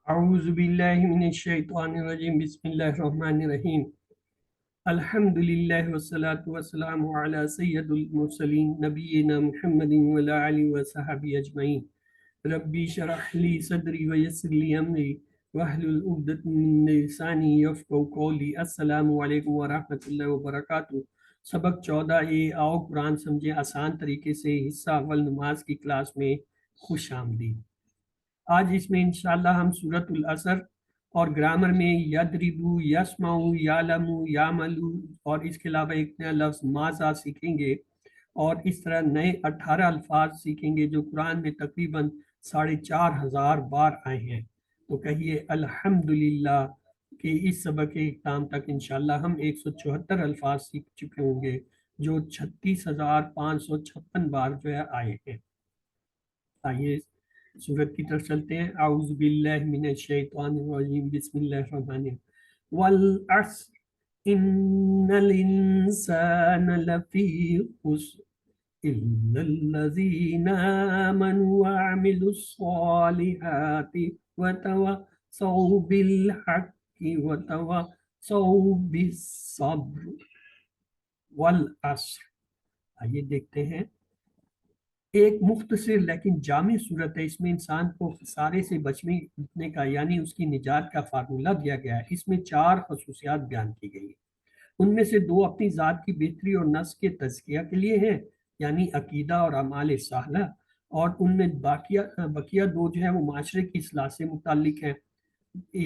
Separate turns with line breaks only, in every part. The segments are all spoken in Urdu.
أعوذ بالله من الشيطان الرجيم بسم الله الرحمن الرحيم الحمد لله والصلاة والسلام على سيد المرسلين نبينا محمد وعلى آله وصحبه أجمعين ربي اشرح لي صدري ويسر لي أمري واحلل عقدة من لساني يفقهوا قولي السلام علیکم ورحمۃ اللہ وبرکاتہ۔ سبق 14 آؤ قرآن سمجھیں آسان طریقے سے، حصہ اول نماز کی کلاس میں خوش آمدید۔ آج اس میں انشاءاللہ ہم سورۃ العصر اور گرامر میں یدربو، یسمعو، یعلمو، یعملو اور اس کے علاوہ ایک نیا لفظ ماذا سیکھیں گے، اور اس طرح نئے 18 الفاظ سیکھیں گے جو قرآن میں تقریباً 4,500 بار آئے ہیں۔ تو کہیے الحمدللہ کہ اس سبق کے اختتام تک انشاءاللہ ہم 174 الفاظ سیکھ چکے ہوں گے جو 36,556 بار جو ہے آئے ہیں۔ آئیے سورت کی طرف چلتے ہیں۔ اعوذ باللہ من الشیطان الرجیم بسم اللہ الرحمن الرحیم والعصر ان الانسان لفی خسر الا الذین آمنوا وعملوا الصالحات وتواصوا بالحق وتواصوا بالصبر والعصر۔ آئیے دیکھتے ہیں، ایک مختصر لیکن جامع صورت ہے۔ اس میں انسان کو خسارے سے بچنے کا یعنی اس کی نجات کا فارمولہ دیا گیا ہے۔ اس میں 4 خصوصیات بیان کی گئی ہیں، ان میں سے 2 اپنی ذات کی بہتری اور نفس کے تزکیہ کے لیے ہیں یعنی عقیدہ اور اعمال صالحہ، اور ان میں بقیہ 2 جو ہے وہ معاشرے کی اصلاح سے متعلق ہیں،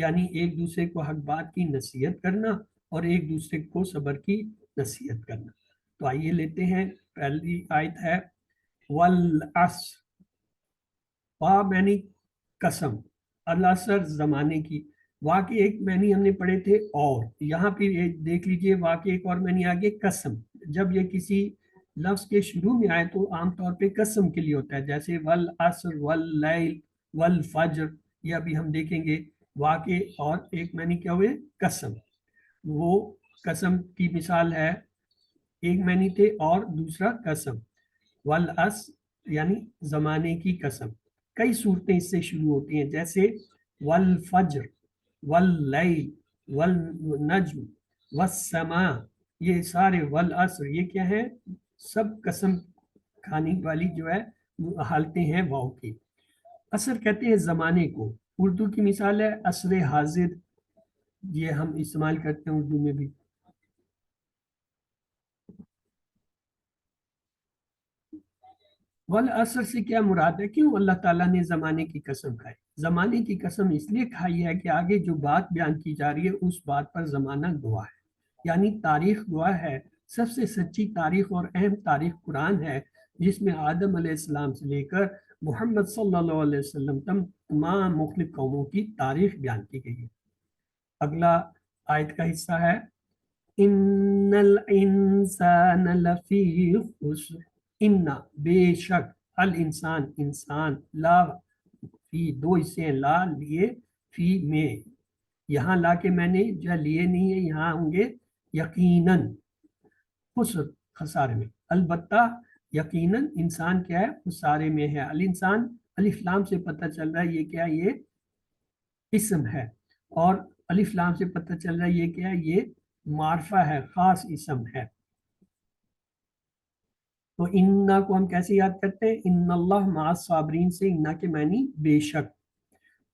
یعنی ایک دوسرے کو حق بات کی نصیحت کرنا اور ایک دوسرے کو صبر کی نصیحت کرنا۔ تو آئیے لیتے ہیں، پہلی آیت ہے والعصر، وا معنی قسم، العصر زمانے کی، وا کے ایک معنی ہم نے پڑھے تھے، اور یہاں پہ دیکھ لیجئے وا کے ایک اور معنی آگے قسم۔ جب یہ کسی لفظ کے شروع میں آئے تو عام طور پہ قسم کے لیے ہوتا ہے، جیسے والعصر واللیل والفجر، یہ ابھی ہم دیکھیں گے۔ وا کے اور ایک معنی کیا ہوئے؟ قسم۔ وہ قسم کی مثال ہے، ایک معنی تھے اور دوسرا قسم۔ والعصر یعنی زمانے کی قسم۔ کئی صورتیں اس سے شروع ہوتی ہیں، جیسے والفجر، واللیل، والنجم، والسماء، یہ سارے والعصر یہ کیا ہیں؟ سب قسم کھانے والی جو ہے حالتیں ہیں واو کی۔ عصر کہتے ہیں زمانے کو، اردو کی مثال ہے عصر حاضر، یہ ہم استعمال کرتے ہیں اردو میں بھی۔ والعصر سے کیا مراد ہے؟ کیوں اللہ تعالیٰ نے زمانے کی قسم کھائی؟ زمانے کی قسم اس لیے کھائی ہے کہ آگے جو بات بیان کی جا رہی ہے اس بات پر زمانہ گواہ ہے، یعنی تاریخ گواہ ہے۔ سب سے سچی تاریخ اور اہم تاریخ قرآن ہے، جس میں آدم علیہ السلام سے لے کر محمد صلی اللہ علیہ وسلم تمام مختلف قوموں کی تاریخ بیان کی گئی ہے۔ اگلا آیت کا حصہ ہے ان الانسان لفی خسر، ان بے شک، الانسان انسان، لا فی 2 حصے ہیں، لا لیے، فی میں، یہاں لا کے میں نے جو لیے نہیں ہے، یہاں ہوں گے یقیناً، خسر خسارے میں، البتہ یقیناً انسان کیا ہے؟ خسارے میں ہے۔ الانسان الف لام سے پتہ چل رہا ہے یہ کیا ہے؟ یہ اسم ہے، اور الف لام سے پتہ چل رہا ہے یہ کیا ہے؟ یہ معرفہ ہے، خاص اسم ہے۔ تو انا کو ہم کیسے یاد کرتے ہیں؟ ان اللہ مع الصابرین سے انا کے معنی بے شک،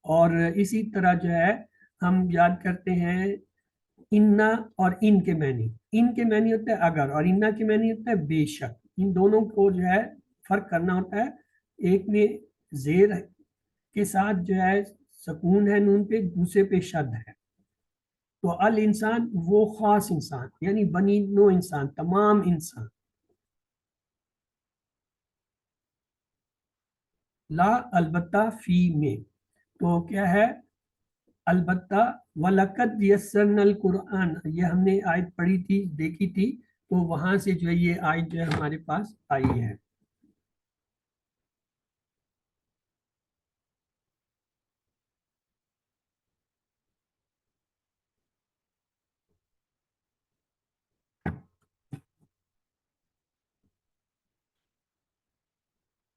اور اسی طرح جو ہے ہم یاد کرتے ہیں انا اور ان کے معنی۔ ان کے معنی ہوتا ہے اگر، اور انا کے معنی ہوتا ہے بے شک۔ ان دونوں کو جو ہے فرق کرنا ہوتا ہے، ایک میں زیر کے ساتھ جو ہے سکون ہے نون پہ، دوسرے پہ شد ہے۔ تو الانسان وہ خاص انسان، یعنی بنی نو انسان، تمام انسان۔ لا البتہ فی میں، تو کیا ہے؟ البتہ وَلَقَدْ يَسَّرْنَا الْقُرْآنَ، یہ ہم نے آیت پڑھی تھی، دیکھی تھی، تو وہاں سے جو ہے یہ آیت جو ہے ہمارے پاس آئی ہے۔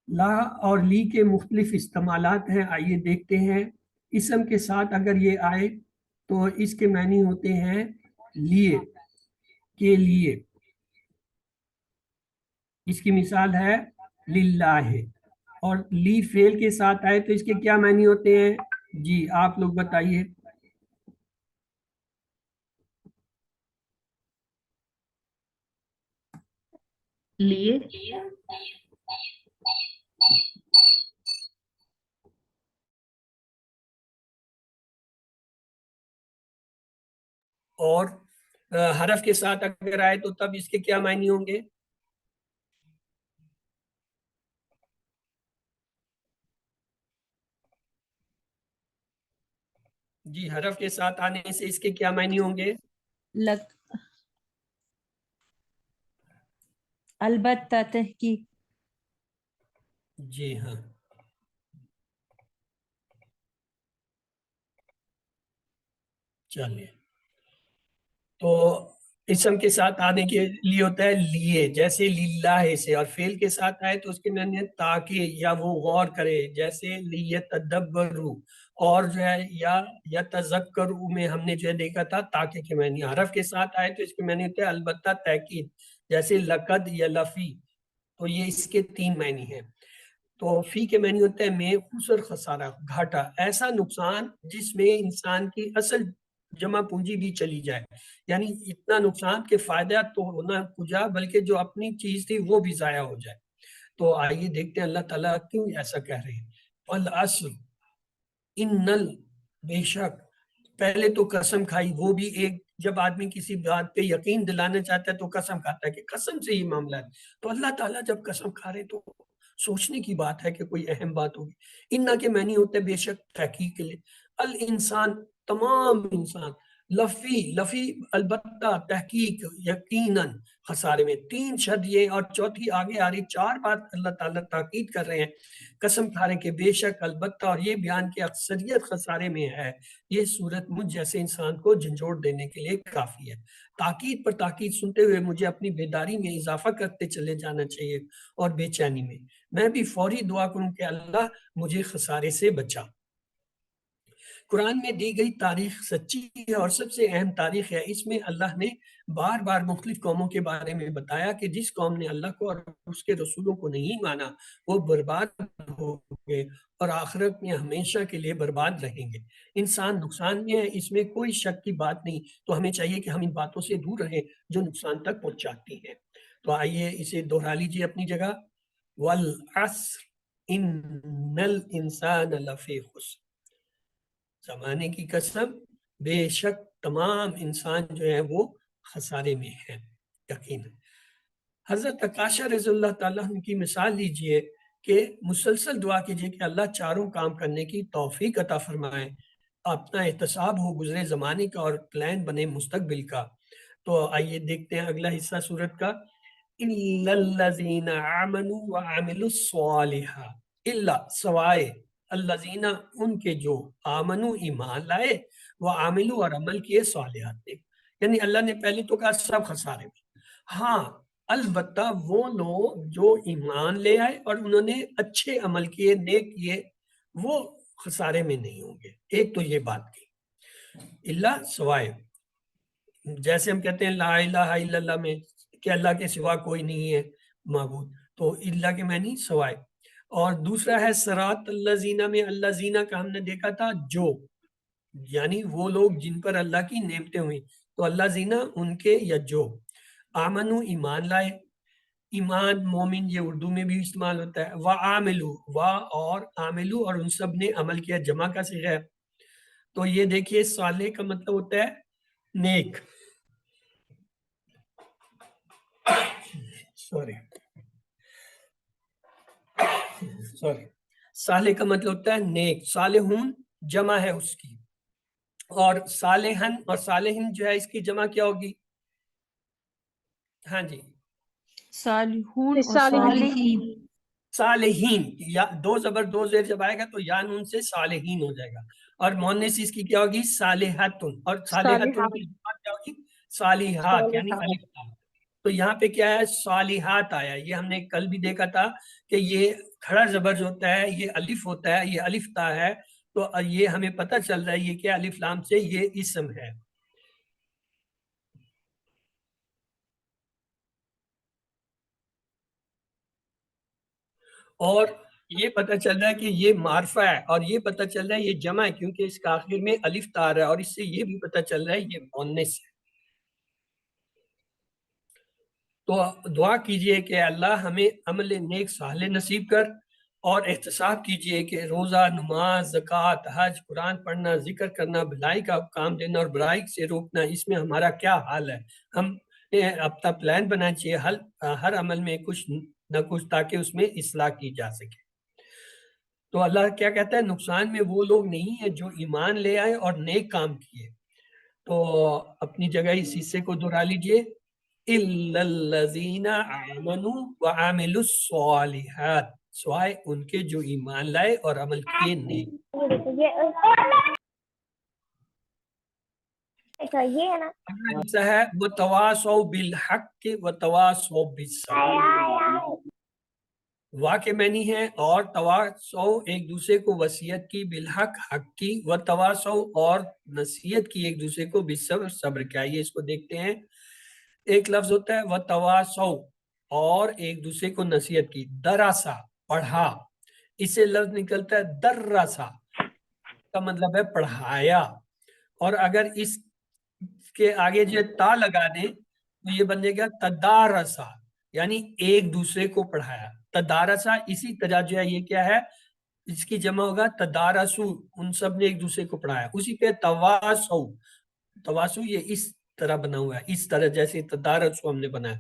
لا اور لی کے مختلف استعمالات ہیں، آئیے دیکھتے ہیں۔ اسم کے ساتھ اگر یہ آئے تو اس کے معنی ہوتے ہیں لیے، کے لیے. اس کی مثال ہے للہ. اور لی فعل کے ساتھ آئے تو اس کے کیا معنی ہوتے ہیں؟ جی آپ لوگ بتائیے.
لیے.
اور حرف کے ساتھ اگر آئے تو تب اس کے کیا معنی ہوں گے؟ جی حرف کے ساتھ آنے سے اس کے کیا معنی ہوں گے؟
البتہ تحقیق.
جی ہاں. چلیے تو اسم کے ساتھ آنے کے لیے ہوتا ہے لیے، جیسے للہ سے. اور فعل کے ساتھ آئے تو اس کے معنی ہے تاکہ یا وہ غور کرے، جیسے لیتدبروا. اور جو ہے یا یتذکروا میں ہم نے جو ہے دیکھا تھا تاکہ کے معنی. حرف کے ساتھ آئے تو اس کے معنی ہوتے ہیں البتہ تاکید، جیسے لقد یا لفی. تو یہ اس کے 3 معنی ہیں. تو فی کے معنی ہوتا ہے میں، خسر خسارہ، گھاٹا، ایسا نقصان جس میں انسان کی اصل جمع پونجی بھی چلی جائے. یعنی اتنا نقصان کہ فائدہ تو ہونا کجا بلکہ جو اپنی چیز تھی وہ بھی ضائع ہو جائے. تو آئیے دیکھتے ہیں اللہ تعالیٰ کیوں ایسا کہہ رہے ہیں. والعصر انل، بے شک. پہلے تو قسم کھائی، وہ بھی ایک جب آدمی کسی بات پہ یقین دلانا چاہتا ہے تو قسم کھاتا ہے کہ قسم سے یہ معاملہ ہے. تو اللہ تعالیٰ جب قسم کھا رہے تو سوچنے کی بات ہے کہ کوئی اہم بات ہوگی. انا کے معنی ہوتے ہیں بے شک، تحقیق کے لیے. الانسان، تمام انسان. لفی، لفی البتہ، تحقیق، یقیناً خسارے میں. 3 شد یہ اور چوتھی آگے آ رہی 4 بات اللہ تعالیٰ تاکید کر رہے ہیں قسم کھا رہے کہ بے شک، البتہ، اور یہ بیان کی اکثریت خسارے میں ہے. یہ صورت مجھ جیسے انسان کو جھنجھوڑ دینے کے لیے کافی ہے. تاکید پر تاکید سنتے ہوئے مجھے اپنی بیداری میں اضافہ کرتے چلے جانا چاہیے اور بے چینی میں. میں بھی فوری دعا کروں کہ اللہ مجھے خسارے سے بچا. قرآن میں دی گئی تاریخ سچی ہے اور سب سے اہم تاریخ ہے. اس میں اللہ نے بار بار مختلف قوموں کے بارے میں بتایا کہ جس قوم نے اللہ کو اور اس کے رسولوں کو نہیں مانا وہ برباد ہو گئے اور آخرت میں ہمیشہ کے لیے برباد رہیں گے. انسان نقصان میں ہے، اس میں کوئی شک کی بات نہیں. تو ہمیں چاہیے کہ ہم ان باتوں سے دور رہیں جو نقصان تک پہنچاتی ہیں. تو آئیے اسے دوہرا لیجیے اپنی جگہ. والعصر ان الانسان لفی خسر، زمانے کی قسم، بے شک تمام انسان جو ہے وہ خسارے میں ہے یقینا. حضرت عکاشہ رضی اللہ تعالیٰ عنہ کی مثال لیجئے کہ مسلسل دعا کیجئے کہ اللہ چاروں کام کرنے کی توفیق عطا فرمائے، اپنا احتساب ہو گزرے زمانے کا اور پلان بنے مستقبل کا. تو آئیے دیکھتے ہیں اگلا حصہ سورت کا. اِلَّا الَّذِينَ آمَنُوا وَعَمِلُوا الصَّالِحَاتِ، الا سوائے، الذین ان کے جو آمنو ایمان لائے، وہ عاملو اور عمل کیے صالحات نے. یعنی اللہ نے پہلے تو کہا سب خسارے میں. ہاں البتہ وہ لوگ جو ایمان لے آئے اور انہوں نے اچھے عمل کیے، نیک کیے، وہ خسارے میں نہیں ہوں گے. ایک تو یہ بات کی. اللہ سوائے، جیسے ہم کہتے ہیں لا الہ الا اللہ میں کہ اللہ کے سوا کوئی نہیں ہے معبود، تو اللہ کے معنی سوائے. اور دوسرا ہے صراط الذین میں الذین کا ہم نے دیکھا تھا جو، یعنی وہ لوگ جن پر اللہ کی نعمتیں ہوئیں، تو اللہ زینہ ان کے یا جو. آمنو ایمان لائے، ایمان مومن یہ اردو میں بھی استعمال ہوتا ہے. وعاملو، اور عاملو اور ان سب نے عمل کیا، جمع کا صیغہ ہے. تو یہ دیکھیے صالح کا مطلب ہوتا ہے نیک. سوری صالح کا مطلب ہوتا ہے نیک. صالحون جمع ہے اس کی، اور صالحن اور صالحین جو ہے اس کی جمع کیا ہوگی؟ ہاں جی
صالحون اور
صالحین.
صالحین. یا دو زبر دو زیر جب آئے گا تو یا نون سے صالحین ہو جائے گا. اور مؤنث اس کی کیا ہوگی؟ صالحتن. اور صالحتن کی جمع کیا ہوگی؟ صالحات، یعنی الف لام. تو یہاں پہ کیا ہے؟ صالحات آیا. یہ ہم نے کل بھی دیکھا تھا کہ یہ کھڑا زبر جو ہوتا ہے یہ الف ہوتا ہے، یہ الف تا ہے. تو یہ ہمیں پتہ چل رہا ہے یہ کیا الف لام سے یہ اسم ہے. اور یہ پتہ چل رہا ہے کہ یہ معرفہ ہے، اور یہ پتہ چل رہا ہے یہ جمع ہے کیونکہ اس کا آخر میں الف تار ہے، اور اس سے یہ بھی پتہ چل رہا ہے یہ مؤنث ہے. تو دعا کیجئے کہ اللہ ہمیں عمل نیک صالح نصیب کر، اور احتساب کیجئے کہ روزہ، نماز، زکوٰۃ، حج، قرآن پڑھنا، ذکر کرنا، بھلائی کا کام دینا اور برائی سے روکنا، اس میں ہمارا کیا حال ہے. ہم اپنا پلان بنانا چاہیے ہر عمل میں کچھ نہ کچھ، تاکہ اس میں اصلاح کی جا سکے. تو اللہ کیا کہتا ہے، نقصان میں وہ لوگ نہیں ہیں جو ایمان لے آئے اور نیک کام کیے. تو اپنی جگہ اس حصے کو دہرا لیجئے، اِلَّا الَّذِينَ آمَنُوا وَعَمِلُوا الصَّالِحَاتِ، سوائے ان کے جو ایمان لائے اور عمل کیے نیک. ایسا ہے وَتَوَاصَوْا بِالْحَقِّ وَتَوَاصَوْا بِالصَّبْرِ، واقع معنی ہے اور تواصو ایک دوسرے کو وصیت کی، بالحق حق کی، وتواصو اور نصیحت کی ایک دوسرے کو، بالصبر صبر کی. آئیے اس کو دیکھتے ہیں. ایک لفظ ہوتا ہے وتواصو اور ایک دوسرے کو نصیحت کی، دراسا پڑھا، اس سے لفظ نکلتا ہے دراسا کا مطلب ہے پڑھایا، اور اگر اس کے آگے جو تا لگا دیں تو یہ بنے گا تدارسا، یعنی ایک دوسرے کو پڑھایا. تدارسا اسی طرح جو ہے یہ کیا ہے، اس کی جمع ہوگا تدارسو، ان سب نے ایک دوسرے کو پڑھایا. اسی پہ تواسو، تواسو یہ اس طرح بنا ہوا ہے، اس طرح جیسے تدارسو ہم نے بنایا.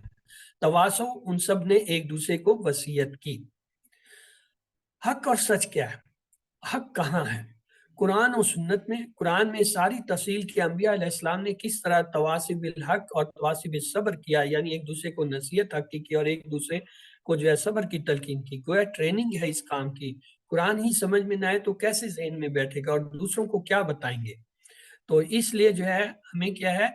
تواسو ان سب نے ایک دوسرے کو وصیت کی. حق اور سچ کیا ہے، حق کہاں ہے؟ قرآن و سنت میں. قرآن میں ساری تفصیل کی انبیاء علیہ السلام نے کس طرح تواصی بالحق اور تواصی بالصبر کیا، یعنی ایک دوسرے کو نصیحت حق کی کی اور ایک دوسرے کو جو ہے صبر کی تلقین کی. گویا ٹریننگ ہے اس کام کی. قرآن ہی سمجھ میں نہ آئے تو کیسے ذہن میں بیٹھے گا، اور دوسروں کو کیا بتائیں گے. تو اس لیے جو ہے ہمیں کیا ہے،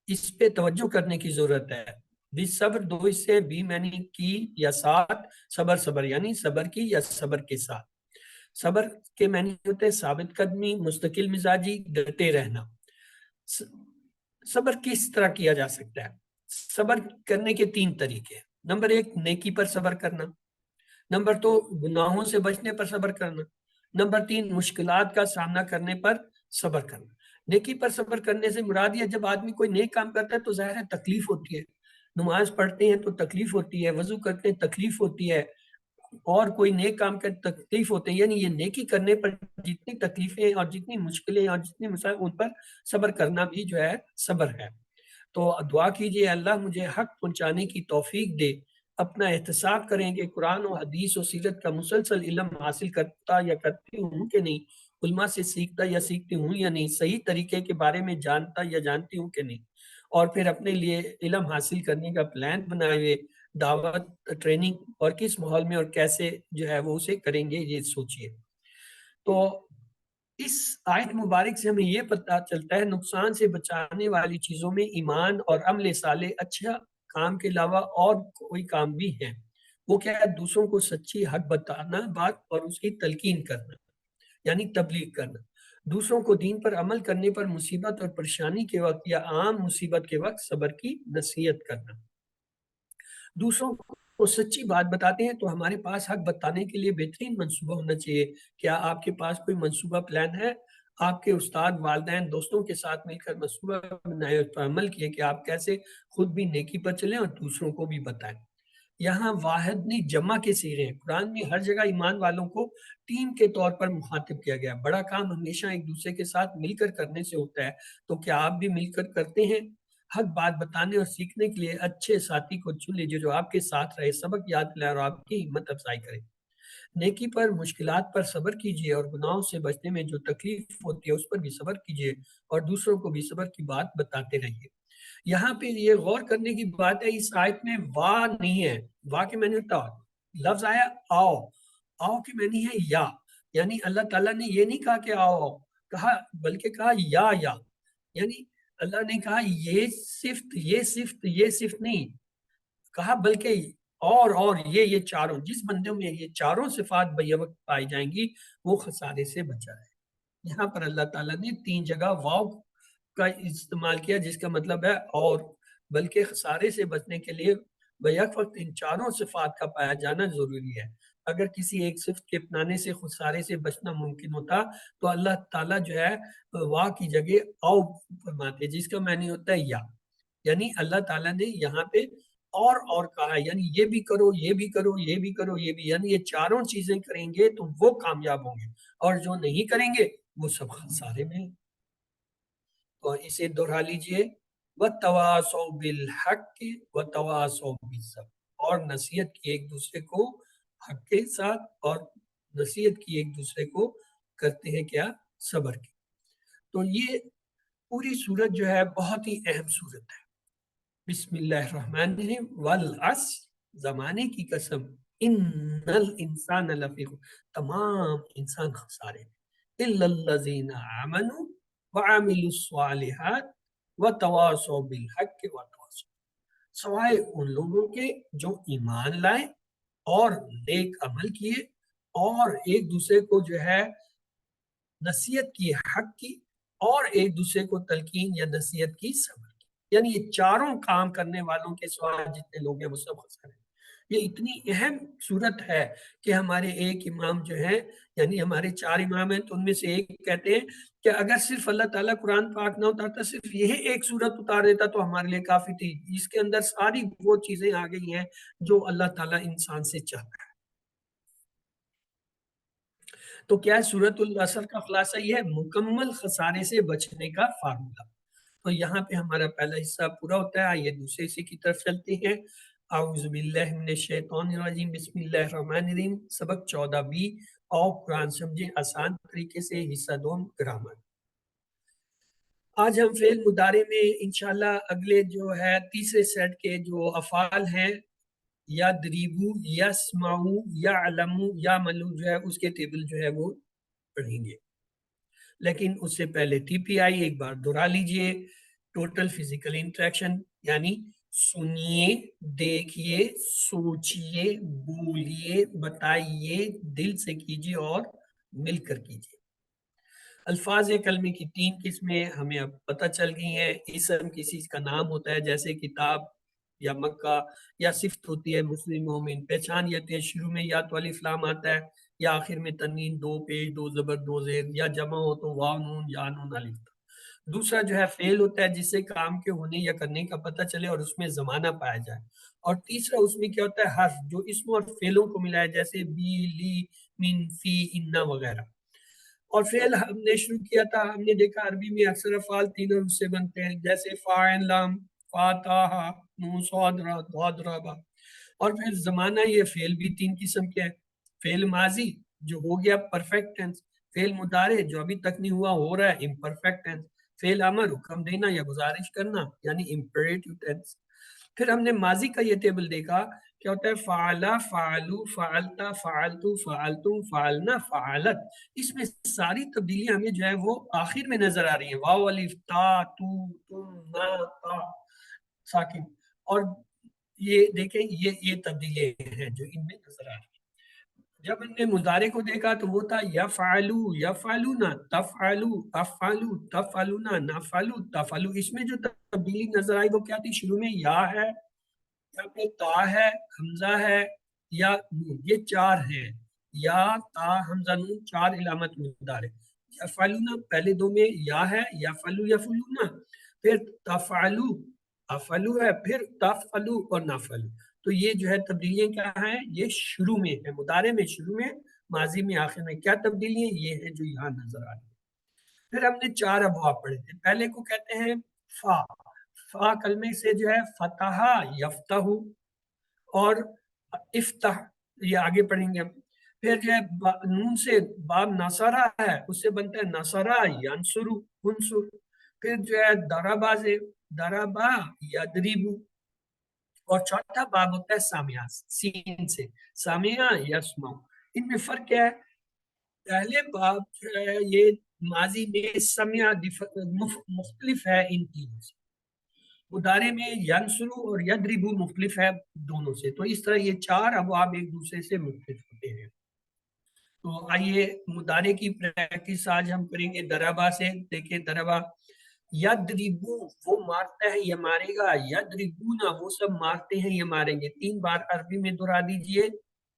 اس پہ توجہ کرنے کی ضرورت ہے. بالصبر دو حصے، بھی معنی کی یا ساتھ، صبر صبر یعنی صبر کی یا صبر کے ساتھ. صبر کے معنی ہوتے ہیں ثابت قدمی، مستقل مزاجی، ڈٹے رہنا. صبر کس طرح کیا جا سکتا ہے؟ صبر کرنے کے 3 طریقے. نمبر 1 نیکی پر صبر کرنا، نمبر 2 گناہوں سے بچنے پر صبر کرنا، نمبر 3 مشکلات کا سامنا کرنے پر صبر کرنا. نیکی پر صبر کرنے سے مراد یہ جب آدمی کوئی نیک کام کرتا ہے تو ظاہر ہے تکلیف ہوتی ہے. نماز پڑھتے ہیں تو تکلیف ہوتی ہے، وضو کرتے ہیں تکلیف ہوتی ہے، اور کوئی نیک کام کا تکلیف ہوتے ہیں. یعنی یہ نیکی کرنے پر جتنی تکلیفیں اور جتنی مشکلیں اور جتنی مسائل، ان پر صبر کرنا بھی جو ہے صبر ہے. تو دعا کیجئے اللہ مجھے حق پہنچانے کی توفیق دے. اپنا احتساب کریں کہ قرآن و حدیث و سیرت کا مسلسل علم حاصل کرتا یا کرتی ہوں کہ نہیں، علماء سے سیکھتا یا سیکھتی ہوں یا نہیں، صحیح طریقے کے بارے میں جانتا یا جانتی ہوں کہ نہیں، اور پھر اپنے لیے علم حاصل کرنے کا پلان بنائے ہوئے دعوت ٹریننگ اور کس ماحول میں اور کیسے جو ہے وہ اسے کریں گے یہ سوچئے. تو اس آیت مبارک سے ہمیں یہ پتہ چلتا ہے نقصان سے بچانے والی چیزوں میں ایمان اور عمل صالح، اچھا کام کے علاوہ اور کوئی کام بھی ہیں. وہ کیا ہے، دوسروں کو سچی حق بتانا بات اور اس کی تلقین کرنا، یعنی تبلیغ کرنا. دوسروں کو دین پر عمل کرنے پر مصیبت اور پریشانی کے وقت یا عام مصیبت کے وقت صبر کی نصیحت کرنا. دوسروں کو سچی بات بتاتے ہیں تو ہمارے پاس حق بتانے کے لیے بہترین منصوبہ ہونا چاہیے. کیا آپ کے پاس کوئی منصوبہ پلان ہے؟ آپ کے استاد، والدین، دوستوں کے ساتھ مل کر منصوبہ بنائے، اس پر عمل کیے کہ آپ کیسے خود بھی نیکی پر چلیں اور دوسروں کو بھی بتائیں. یہاں واحد نہیں جمع کے صیغے ہیں. قرآن میں ہر جگہ ایمان والوں کو ٹیم کے طور پر مخاطب کیا گیا. بڑا کام ہمیشہ ایک دوسرے کے ساتھ مل کر کرنے سے ہوتا ہے. تو کیا آپ بھی مل کر کرتے ہیں؟ حق بات بتانے اور سیکھنے کے لیے اچھے ساتھی کو چن لیجیے جو آپ کے ساتھ رہے، سبق یاد دلائے اور آپ کی ہمت افزائی کرے. نیکی پر، مشکلات پر صبر کیجیے، اور گناہوں سے بچنے میں جو تکلیف ہوتی ہے اس پر بھی صبر کیجیے، اور دوسروں کو بھی صبر کی بات بتاتے رہیے. یہاں پہ یہ غور کرنے کی بات ہے، اس آیت میں وا نہیں ہے. وا کے معنی ہوتا لفظ آیا آؤ، آؤ کے معنی ہے یا، یعنی اللہ تعالیٰ نے یہ نہیں کہا کہ آؤ آؤ کہا، بلکہ کہا یا، یعنی اللہ نے کہا یہ صفت یہ صفت یہ صفت نہیں کہا، بلکہ اور یہ چاروں. جس بندوں میں یہ چاروں صفات بیک پائی جائیں گی وہ خسارے سے بچا ہے. یہاں پر اللہ تعالیٰ نے 3 جگہ واو کا استعمال کیا جس کا مطلب ہے اور، بلکہ خسارے سے بچنے کے لیے بیک وقت ان چاروں صفات کا پایا جانا ضروری ہے۔ اگر کسی ایک صفت کے اپنانے سے خسارے سے بچنا ممکن ہوتا تو اللہ تعالیٰ جو ہے وا کی جگہ او فرماتے، جس کا معنی ہوتا ہے یا، یعنی اللہ تعالیٰ نے یہاں پہ اور کہا، یعنی یہ بھی کرو، یہ بھی کرو، یہ بھی کرو، یہ بھی، یعنی یہ چاروں چیزیں کریں گے تو وہ کامیاب ہوں گے، اور جو نہیں کریں گے وہ سب خسارے میں ہیں۔ تو اسے دہرا لیجئے، وَتَوَاصَوْا بِالْحَقِّ وَتَوَاصَوْا بِالصَّبْرِ، اور نصیحت کی ایک دوسرے کو حق کے ساتھ، اور نصیحت کی ایک دوسرے کو کرتے ہیں کیا؟ صبر کی۔ تو یہ پوری سورت جو ہے بہت ہی اہم سورت ہے۔ بسم اللہ الرحمن الرحیم، والعصر، زمانے کی قسم، ان الانسان لفی خسر، تمام انسان خسارے میں، الا الذین آمنوا وعملوا الصالحات وتواصوا بالحق وتواصوا، سوائے ان لوگوں کے جو ایمان لائے اور نیک عمل کیے اور ایک دوسرے کو جو ہے نصیحت کی حق کی، اور ایک دوسرے کو تلقین یا نصیحت کی صبر کی، یعنی یہ چاروں کام کرنے والوں کے سوا جتنے لوگ ہیں وہ سب خسارے ہیں۔ یہ اتنی اہم صورت ہے کہ ہمارے ایک امام جو ہیں، یعنی ہمارے 4 امام ہیں، تو ان میں سے ایک کہتے ہیں کہ اگر صرف اللہ تعالیٰ قرآن پاک نہ اتارتا، صرف یہ ایک صورت اتار دیتا تو ہمارے لیے کافی تھی، اس کے اندر ساری وہ چیزیں آ گئی ہیں جو اللہ تعالیٰ انسان سے چاہتا ہے۔ تو کیا ہے سورۃ العصر کا خلاصہ؟ یہ ہے مکمل خسارے سے بچنے کا فارمولا۔ تو یہاں پہ ہمارا پہلا حصہ پورا ہوتا ہے، آئیے دوسرے حصے کی طرف چلتے ہیں۔ اعوذ باللہ من الشیطان الرجیم، بسم اللہ الرحمن الرحیم، سبق 14B، اور قرآن سمجھے آسان طریقے سے، حصہ 2، گرامر۔ آج ہم فعل مضارع میں انشاءاللہ اگلے جو ہے تیسرے سیٹ کے جو افعال ہیں، یا دریبو، یا سماؤ، یا علمو، یا ملو، جو ہے اس کے ٹیبل جو ہے وہ پڑھیں گے۔ لیکن اس سے پہلے TPI ایک بار دہرا لیجئے، ٹوٹل فزیکل انٹریکشن، یعنی سنیے، دیکھیے، سوچیے، بولیے، بتائیے، دل سے کیجیے اور مل کر کیجیے۔ الفاظ کلمے کی 3 قسمیں ہمیں اب پتہ چل گئی ہیں۔ اسم کسی کا نام ہوتا ہے جیسے کتاب یا مکہ، یا صفت ہوتی ہے مسلم مومن، پہچان یہ ہے شروع میں یا تو الف لام آتا ہے، یا آخر میں تنوین، 2 پیش، 2 زبر، 2 زیر، یا جمع ہو تو واو نون یا نون الف۔ دوسرا جو ہے فعل ہوتا ہے جس سے کام کے ہونے یا کرنے کا پتہ چلے اور اس میں زمانہ پایا جائے۔ اور تیسرا اس میں کیا ہوتا ہے؟ حرف، جو اسم اور فعلوں کو ملایا، جیسے بی، لی، من، فی، ان وغیرہ۔ اور فعل ہم نے شروع کیا تھا، ہم نے دیکھا عربی میں اکثر افعال 3 حروف سے بنتے ہیں، جیسے فاعل، لام، فاتح، نون، صاد، را، ضاد، رابع۔ اور پھر زمانہ، یہ فعل بھی 3 قسم کے ہیں، فعل ماضی جو ہو گیا پرفیکٹ ٹینس، فعل مضارع جو ابھی تک نہیں ہوا، ہو رہا ہے امپرفیکٹ ٹینس، فعل امر حکم دینا یا گزارش کرنا یعنی امپریٹو ٹینس۔ پھر ہم نے ماضی کا یہ ٹیبل دیکھا، کیا ہوتا ہے؟ فعلا، فعلو، فعلتا، فعلتو، فعلتم، فعلنا، فعلت۔ اس میں ساری تبدیلیاں ہمیں جو ہے وہ آخر میں نظر آ رہی ہیں، واو، الف، تا، تو، تم، نا، تا، ساکن۔ اور یہ دیکھیں یہ تبدیلیاں ہیں جو ان میں نظر آ رہی ہیں۔ جب ہم نے مضارع کو دیکھا تو وہ تھا یفعلو، یفعلونا، تفعلو، افعلو، تفعلونا، نفعلو، تفعلو۔ اس میں جو تبدیلی نظر آئی وہ کیا تھی؟ شروع میں یا ہے، یا پھر تا ہے، حمزہ ہے، یا نون، یہ 4 ہیں، یا، تا، حمزہ، نون، 4 علامت مضارع۔ یفعلونا پہلے 2 میں یا ہے، یفعلو، یفعلونا، پھر تفعلو، افعلو ہے، پھر تفعلو اور نفعلو۔ تو یہ جو ہے تبدیلیاں کیا ہیں؟ یہ شروع میں ہے، مضارع میں شروع میں، ماضی میں آخر میں۔ کیا تبدیلیاں؟ یہ ہے جو یہاں نظر آ رہی ہے۔ پھر ہم نے 4 ابواب پڑھے تھے، پہلے کو کہتے ہیں فا، فا کلمے سے جو ہے فتح، یفتح، اور افتح، یہ آگے پڑھیں گے ہم۔ پھر جو ہے نون سے باب نصرہ ہے، اس سے بنتا ہے نصرہ، ینصرو، انصر۔ پھر جو ہے دربا سے دربا، یدربو۔ اور چوتھا باب ہوتا ہے سامعہ، سین سے، سامعہ، یسمع۔ ان میں فرق کیا ہے؟ پہلے باب جو ہے یہ ماضی میں سمعہ مختلف ہے ان تینوں سے، مضارع میں ینصرو اور یضربو مختلف ہے دونوں سے۔ تو اس طرح یہ 4 ابواب ایک دوسرے سے مختلف ہوتے ہیں۔ تو آئیے مضارع کی پریکٹس آج ہم کریں گے دربا سے. دیکھیں دربا یدربو وہ مارتا ہے یہ مارے گا, یدربونا وہ سب مارتے ہیں یہ ماریں گے. 3 بار عربی میں دہرا دیجئے.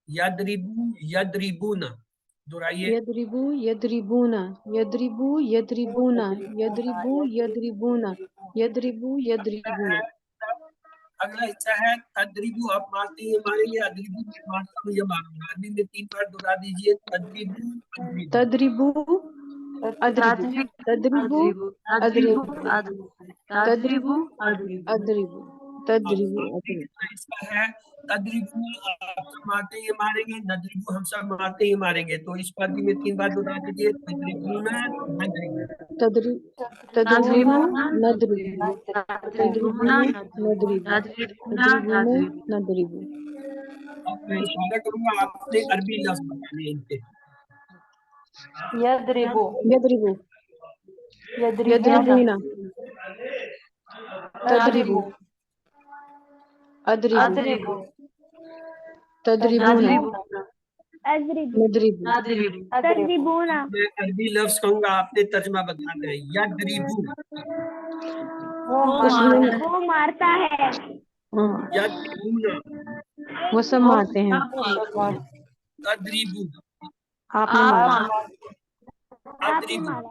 یدربو یدربونا دہرائیے.
یدربو یدربونا یدربو یدربونا یدربو یدربونا یدربو یدربونا.
اگلا حصہ ہے تدریبو آپ مارتے ہیں یہ ماریں گے, ادریبو میں مارتا ہوں یہ ماروں گا. عربی میں 3 بار دہرا دیجئے. تدریبو
تدربو ادربو تدربو ادربو تدربو ادربو تدربو ادربو.
اس کا ہے تدریبو آپ سب مارتے ہیں یہ ماریں گے, ندریبو ہم سب مارتے ہیں یہ ماریں گے. تو اس پر بھی میں 3 بار دہرا دیجئے. تدریبونا ندریبو
تدربو ندربو تدربونا ندربو تدربونا ندربو.
اب میں اشارہ کروں گا آپ نے عربی لفظ بتانے ان کے.
يضرب
یدربو
يضربون
یدربونا تدربو ادربو
أضرب
تدربونا
أضرب
ندربو.
تضربون
میں عربی لفظ کہوں گا آپ نے ترجمہ بتانا ہے. یدربو
اس میں
وہ مارتا ہے.
یدربونا
وہ سب مارتے ہیں.
تدریبو
آپ نے مارا.
آپ نے
ادریبو
مارا.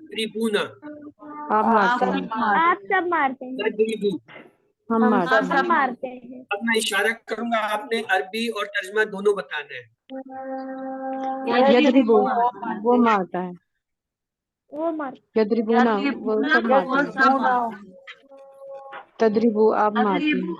تدریبونا
آپ مارتے ہیں.
آپ سب مارتے ہیں.
تدریبو.
ہم مارتے
ہم
ہیں.
سب مارتے ہیں.
اب میں اشارہ کروں گا آپ نے عربی اور ترجمہ دونوں بتانا ہے.
یدربو وہ مارتا ہے.
وہ مار
یدربونا وہ سب مارتے ہیں. تدربو آپ مارتے ہیں.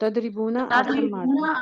تدربونا آپ سب مارتے ہیں.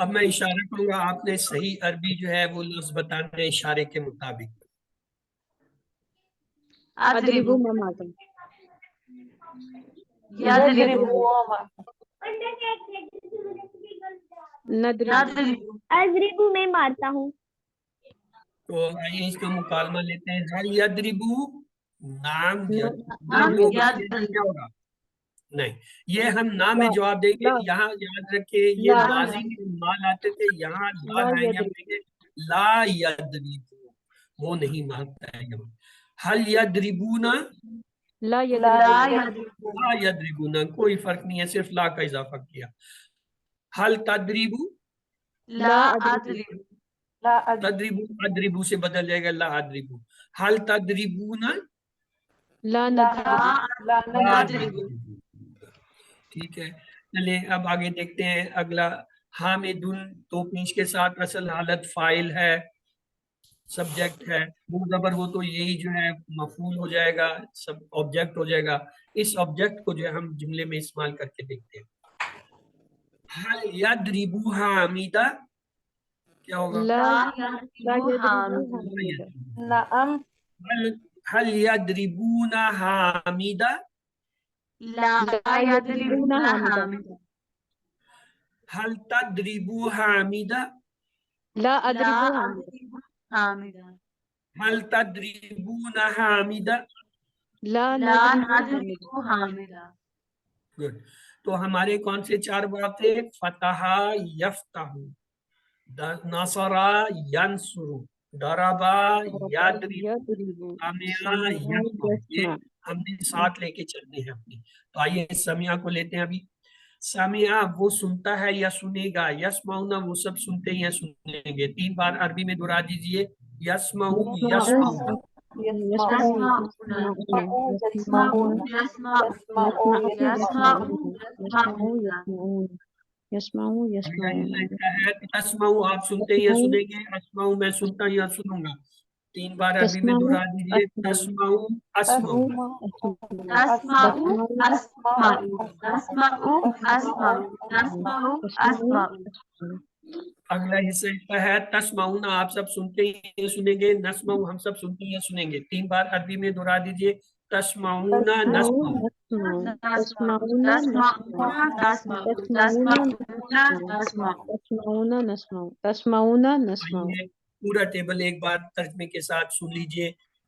اب میں اشارہ کروں گا آپ نے صحیح عربی جو ہے وہ لفظ بتانا ہے اشارے کے مطابق.
ادربو میں مارتا ہوں. ندربو
أضرب میں مارتا ہوں.
تو آئیے اس کا مکالمہ لیتے ہیں. ہل یدربو نام کیا ہوگا؟ نہیں, یہ ہم نام میں جواب دیں گے. یہاں یاد رکھے یہ ماضی میں ما لاتے تھے, یہاں لا لائیں گے. ہم کہیں گے لا یدربو وہ نہیں مانتا ہے. ہل یدربونا
لا یدربو
لا یدربونا کوئی فرق نہیں ہے, صرف لا کا اضافہ کیا. ہل تدریبو
لا ادربو
تدریبو ادریبو سے بدل جائے گا لا ادریبو. ہل تدریبونا
لا ندربو.
ٹھیک ہے. چلیں اب آگے دیکھتے ہیں. اگلا حامدن تو پیش کے ساتھ اصل حالت فاعل ہے, سبجیکٹ ہے. زبر ہو تو یہی جو ہے مفعول ہو جائے گا, سب آبجیکٹ ہو جائے گا. اس آبجیکٹ کو جو ہے ہم جملے میں استعمال کر کے دیکھتے ہیں. حل یدربو حامدہ کیا ہوگا؟
لا یدربو
حل یدربون حامدہ
لا یدربون حامدہ.
حل تدربو حامدہ
لا ادربو حامدہ.
حل تدربون حامدہ.
لا ندربو
حامدہ.
Good. تو ہمارے کون سے 4 باب تھے؟ فتح یفتح, نصر ینصر, ضربا یضرب, سمع یسمع. یہ ہم نے ساتھ لے کے چلنے ہیں اپنے. تو آئیے سمع کو لیتے ہیں ابھی. سمع وہ سنتا ہے یا سنے گا, یسمعون وہ سب سنتے ہیں یا سنیں گے. 3 بار عربی میں دہرا دیجئے. یسمع یسمع تسمعو آپ سنتے ہیں یا سنیں گے. اسمعو میں سنتا ہوں یا سنوں گا. 3 بار عربی میں دہرا دیجئے. تسمعو اسمعو اگلا حصہ ہے تسمعون آپ سب سنتے ہیں سنیں گے. نسمعو ہم سب سنتے ہیں سنیں گے. 3 بار عربی میں دہرا دیجئے. تسمعون نسمعو
تسمعون نسمعو.
پورا ٹیبل ایک بار ترجمے کے ساتھ سن لیجئے.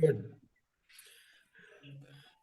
Good.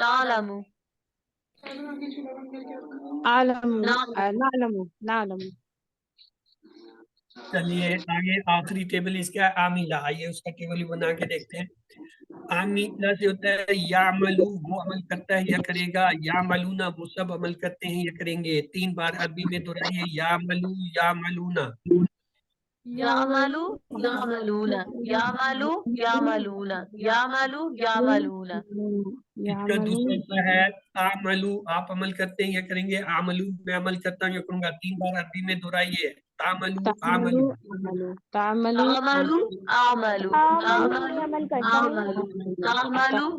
تعلم
عالم
نعلم
نعلم
چلیے آگے آخری ٹیبل اس کا ہے عاملہ. آئیے اس کا ٹیبل بنا کے دیکھتے ہیں. عاملہ سے ہوتا ہے یعملو وہ عمل کرتا ہے یا کرے گا، یعملونا وہ سب عمل کرتے ہیں یا کریں گے. 3 بار عربی میں دہرائیے یعملو یعملونا.
يعملوا يعملون يعملوا يعملون يعملوا يعملون.
اس کا دوسرا حصہ ہے تعملو آپ عمل کرتے ہیں یا کریں گے، عملو میں عمل کرتا ہوں یا کروں گا. 3 بار عربی میں دہرائیے تعملو عملو.
تعملوا
أعملوا أعملوا
عمل
أعملوا
کرتا ہوں.
أعملوا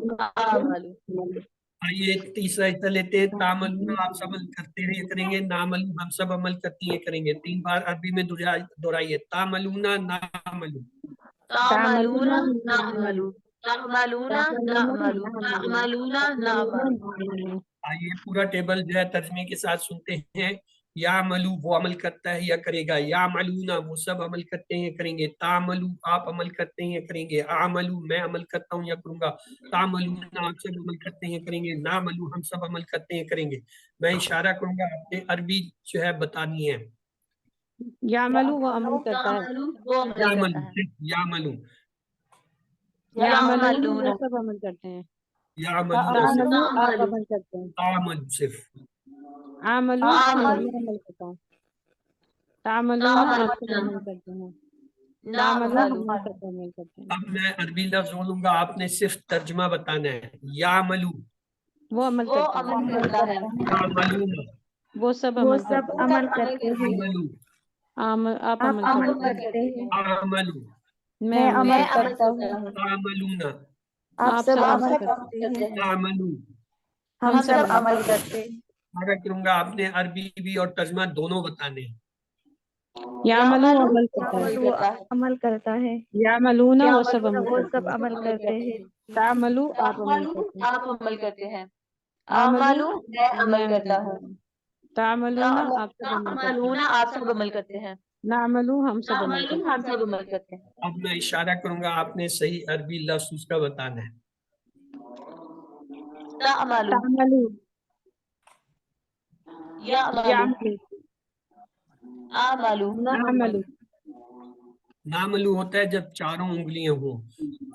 أعملوا.
آئیے تیسرا حصہ لیتے ہیں. تعملون آپ سب عمل کرتے ہیں یا کریں گے، نعملو ہم سب عمل کرتے ہیں کریں گے. 3 بار عربی میں دہرائیے تعملون نعملو.
تعملون نعمل تعملون نعمل تعملون نعمل.
آئیے پورا ٹیبل جو ہے ترجمے کے ساتھ سنتے ہیں. یعملو وہ عمل کرتا ہے یا کرے گا، یعملون وہ سب عمل کرتے ہیں یا کریں گے، تعملو آپ عمل کرتے ہیں یا کریں گے، اعملو میں عمل کرتا ہوں یا کروں گا، تعملون آپ سب عمل کرتے ہیں یا کریں گے، نعملو ہم سب عمل کرتے ہیں یا کریں گے. میں اشارہ کروں گا، آپ نے عربی جو ہے بتانی ہے.
یعملو وہ عمل کرتا ہے،
تعملوا وہ عمل کرتا
یعملو
ہے،
یعملو
یعملون
يعملون
وہ سب عمل کرتے ہیں،
یعملو
تعملوا آپ
تعملوا
عمل کرتے ہیں،
تعمل صرف
عملوا
عمل
میں عمل کرتا ہوں، تعملون آپ سب
تعملون
عمل کرتے ہیں، نعملوا
نعمل.
ہم سب عمل کرتے ہیں.
اب میں عربی لفظ بولوں گا، آپ نے صرف ترجمہ بتانا ہے. یعملو
وہ عمل
وہ
کرتا ہے،
عمل کرتا ہے،
یعملون
وہ سب عمل کرتے ہیں،
عمل کرتے ہیں.
عملو
آپ عمل
آپ عمل
کرتے ہیں،
کرتے ہیں.
عملو
میں عمل
میں
کرتا
عمل کرتا ہوں،
تعملون
آپ سب
آپ
عمل
سب
کرتے
عمل کرتے ہیں،
تعملو.
ہم سب عمل
عمل کرتے ہیں.
آگے کروں گا، آپ نے عربی بھی اور ترجمہ دونوں بتانے ہیں.
یعملو وہ عمل کرتا ہے،
عمل کرتا ہے،
عمل کرتا ہے.
یعملون وہ سب عمل
وہ
کرتے ہیں،
عمل کرتے ہیں.
تعملوا آپ عمل
تعملوا
کرتے ہیں،
آپ عمل کرتے ہیں،
عملوا
اعملوا میں عمل کرتا ہوں،
تعملون آپ سب عمل کرتے ہیں،
تعملون آپ سب عمل کرتے ہیں،
نعملو ہم سب عمل کرتے
نعملوا ہم سب عمل کرتے ہیں.
اب میں اشارہ کروں گا، آپ نے صحیح عربی لفظ اس کا بتانا ہے.
ہیں.
تعملوا
تعملوا
يعملوا
يعملوا
اعملوا
نعملوا
نعملو ہوتا ہے جب چاروں انگلیاں ہوں،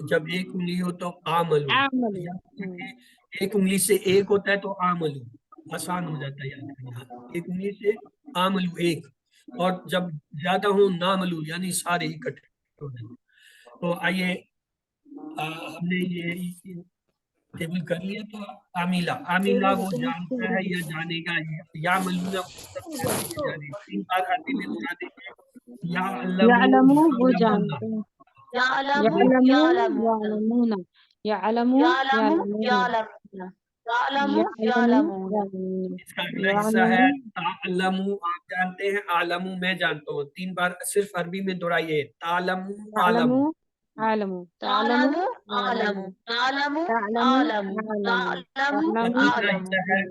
جب ایک انگلی ہو تو عاملو.
اعملوا
یاد رکھیں، ایک انگلی سے ایک ہوتا ہے تو عاملو آسان ہو جاتا ہے یاد کرنا. ایک انگلی سے عاملو ایک، اور جب زیادہ ہوں ناملو یعنی سارے اکٹھے ہو جائیں. تو آئیے ہم نے یہ ٹیبل کر لیا. تو عاملہ عاملہ وہ جانتا ہے یا جانے گا، یا ملونا وہ سب جانتے ہیں جانے. 3 بار عربی میں بتا دیں گے. یا
يعلموا وہ
علمون
جانتے ہیں،
يعلموا
يعلموا
يعلمون
يعلموا
يعلموا
يعلمون
يعلمون يعلموا
يعلموا
يعلمون.
اس کا اگلا حصہ ہے تعلمو آپ جانتے ہیں، عالمو میں جانتا ہوں. 3 بار صرف عربی میں دہرائیے تعلمو عالمو.
عالموا
تعلموا أعلموا تعلموا أعلموا تعلموا
تیسرا
أعلموا.
حصہ ہے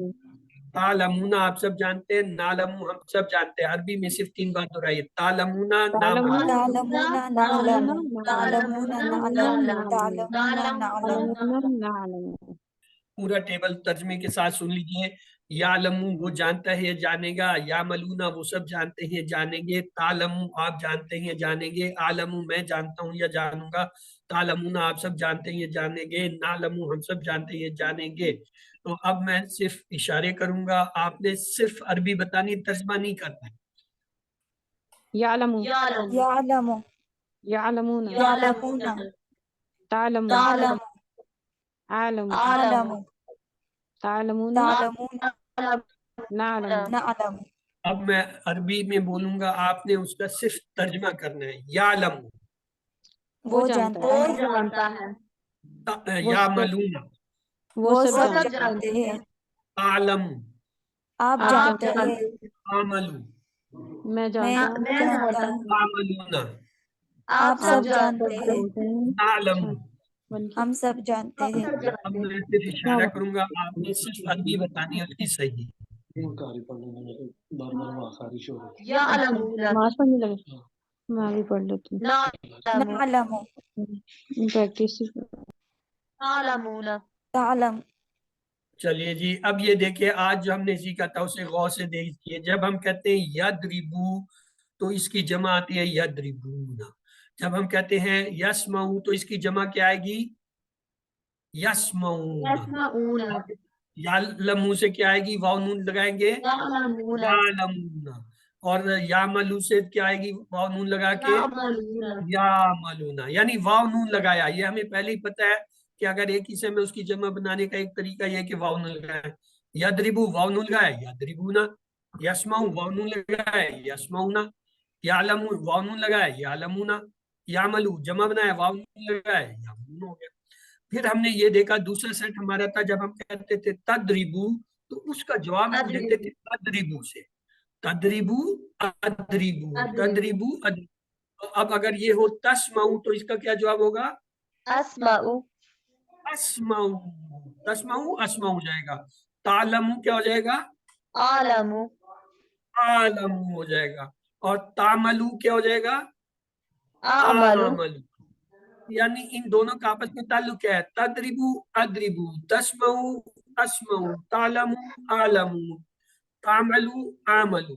تعلمونا آپ سب جانتے ہیں، نعلمو ہم سب جانتے ہیں. عربی میں صرف 3 بار دہرائیے تعلمونا نعملو.
تعلمون
نعلم
تعلمون نعلم تعلمون
نعلم.
پورا ٹیبل ترجمے کے ساتھ سن لیجئے. یعلمو وہ جانتا ہے یا جانے گا، یعملونا وہ سب جانتے ہیں جانیں گے، تعلمو آپ جانتے ہیں جانیں گے، عالمو میں جانتا ہوں یا جانوں گا، تعلمونا آپ سب جانتے ہیں جانیں گے، نعلمو ہم سب جانتے ہیں جانیں گے. تو اب میں صرف اشارے کروں گا، آپ نے صرف عربی بتانی، ترجمہ نہیں کرنا ہے.
يعلموا
يعلم
يعلمون
يعلمون
تعلموا
تعلم
عالموا
أعلم
تعلمون
تعلمون
نعلم.
اب میں عربی میں بولوں گا، آپ نے اس کا صرف ترجمہ کرنا ہے. یعلم
وہ جانتا
وہ
ہے،
جانتا ہے،
یعملون
وہ سب
وہ
جانتا
سب جانتے ہیں،
تعلم
آپ
آپ
جانتے ہیں،
جانتے ہیں،
عملو
میں جانتا ہوں،
میں جانتا ہوں،
تعملون
آپ سب جانتے ہیں،
نعلم.
ہم سب جانتے ہیں.
اب میں صرف اشارہ کروں گا، آپ نے صرف عربی بتانی ہے اس کی صحیح.
يعلمون
ماسا نہیں لگے میں بھی پڑھ لیتی
نعلم
نعلم
ہوں پریکٹس
تعلمون
تعلم
چلیے جی، اب یہ دیکھیں آج جو ہم نے سیکھا تھا اسے غور سے دیکھیے. جب ہم کہتے ہیں یدربو تو اس کی جمع آتی ہے یدربون. جب ہم کہتے ہیں یسمعو تو اس کی جمع کیا آئے گی؟ یسمعون.
يسمعون
یعلمو سے کیا آئے گی؟ واو نون لگائیں گے
يعلمون
یعلمون. اور یعملو سے کیا آئے گی؟ واو نون لگا کے
يعملون
یعملون. یعنی واو نون لگایا. یہ ہمیں پہلے ہی پتہ ہے کہ اگر ایک ہی سے میں اس کی جمع بنانے کا ایک طریقہ یہ ہے کہ واو نون لگائے. یدربو واو نون لگائے یدربونا. یسمعو واو نون لگائے یسمعونا. یعلمو واو نون لگائے یعلمونا. یعملو جمع بنایا واو نون لگائے یعملون ہو گیا. پھر ہم نے یہ دیکھا دوسرا سیٹ ہمارا تھا جب ہم کہتے تھے تدریبو تو اس کا جواب ہم دیتے تھے تدریبو سے. تدریبو ادریبو تدریبو ادریبو. اب اگر یہ ہو تسمعو تو اس کا کیا جواب ہوگا؟
أسمع
اسمعو. تسمعو اسمعو ہو جائے گا. تعلمو کیا ہو جائے گا؟
أعلم
عالم ہو جائے گا. اور تعملو کیا ہو جائے گا؟
أعمل
عمل. یعنی ان دونوں کا آپس میں تعلق کیا ہے؟ تدریبو ادریبو تسمعو اسمعو تعلمو عالمو تعملو عاملو.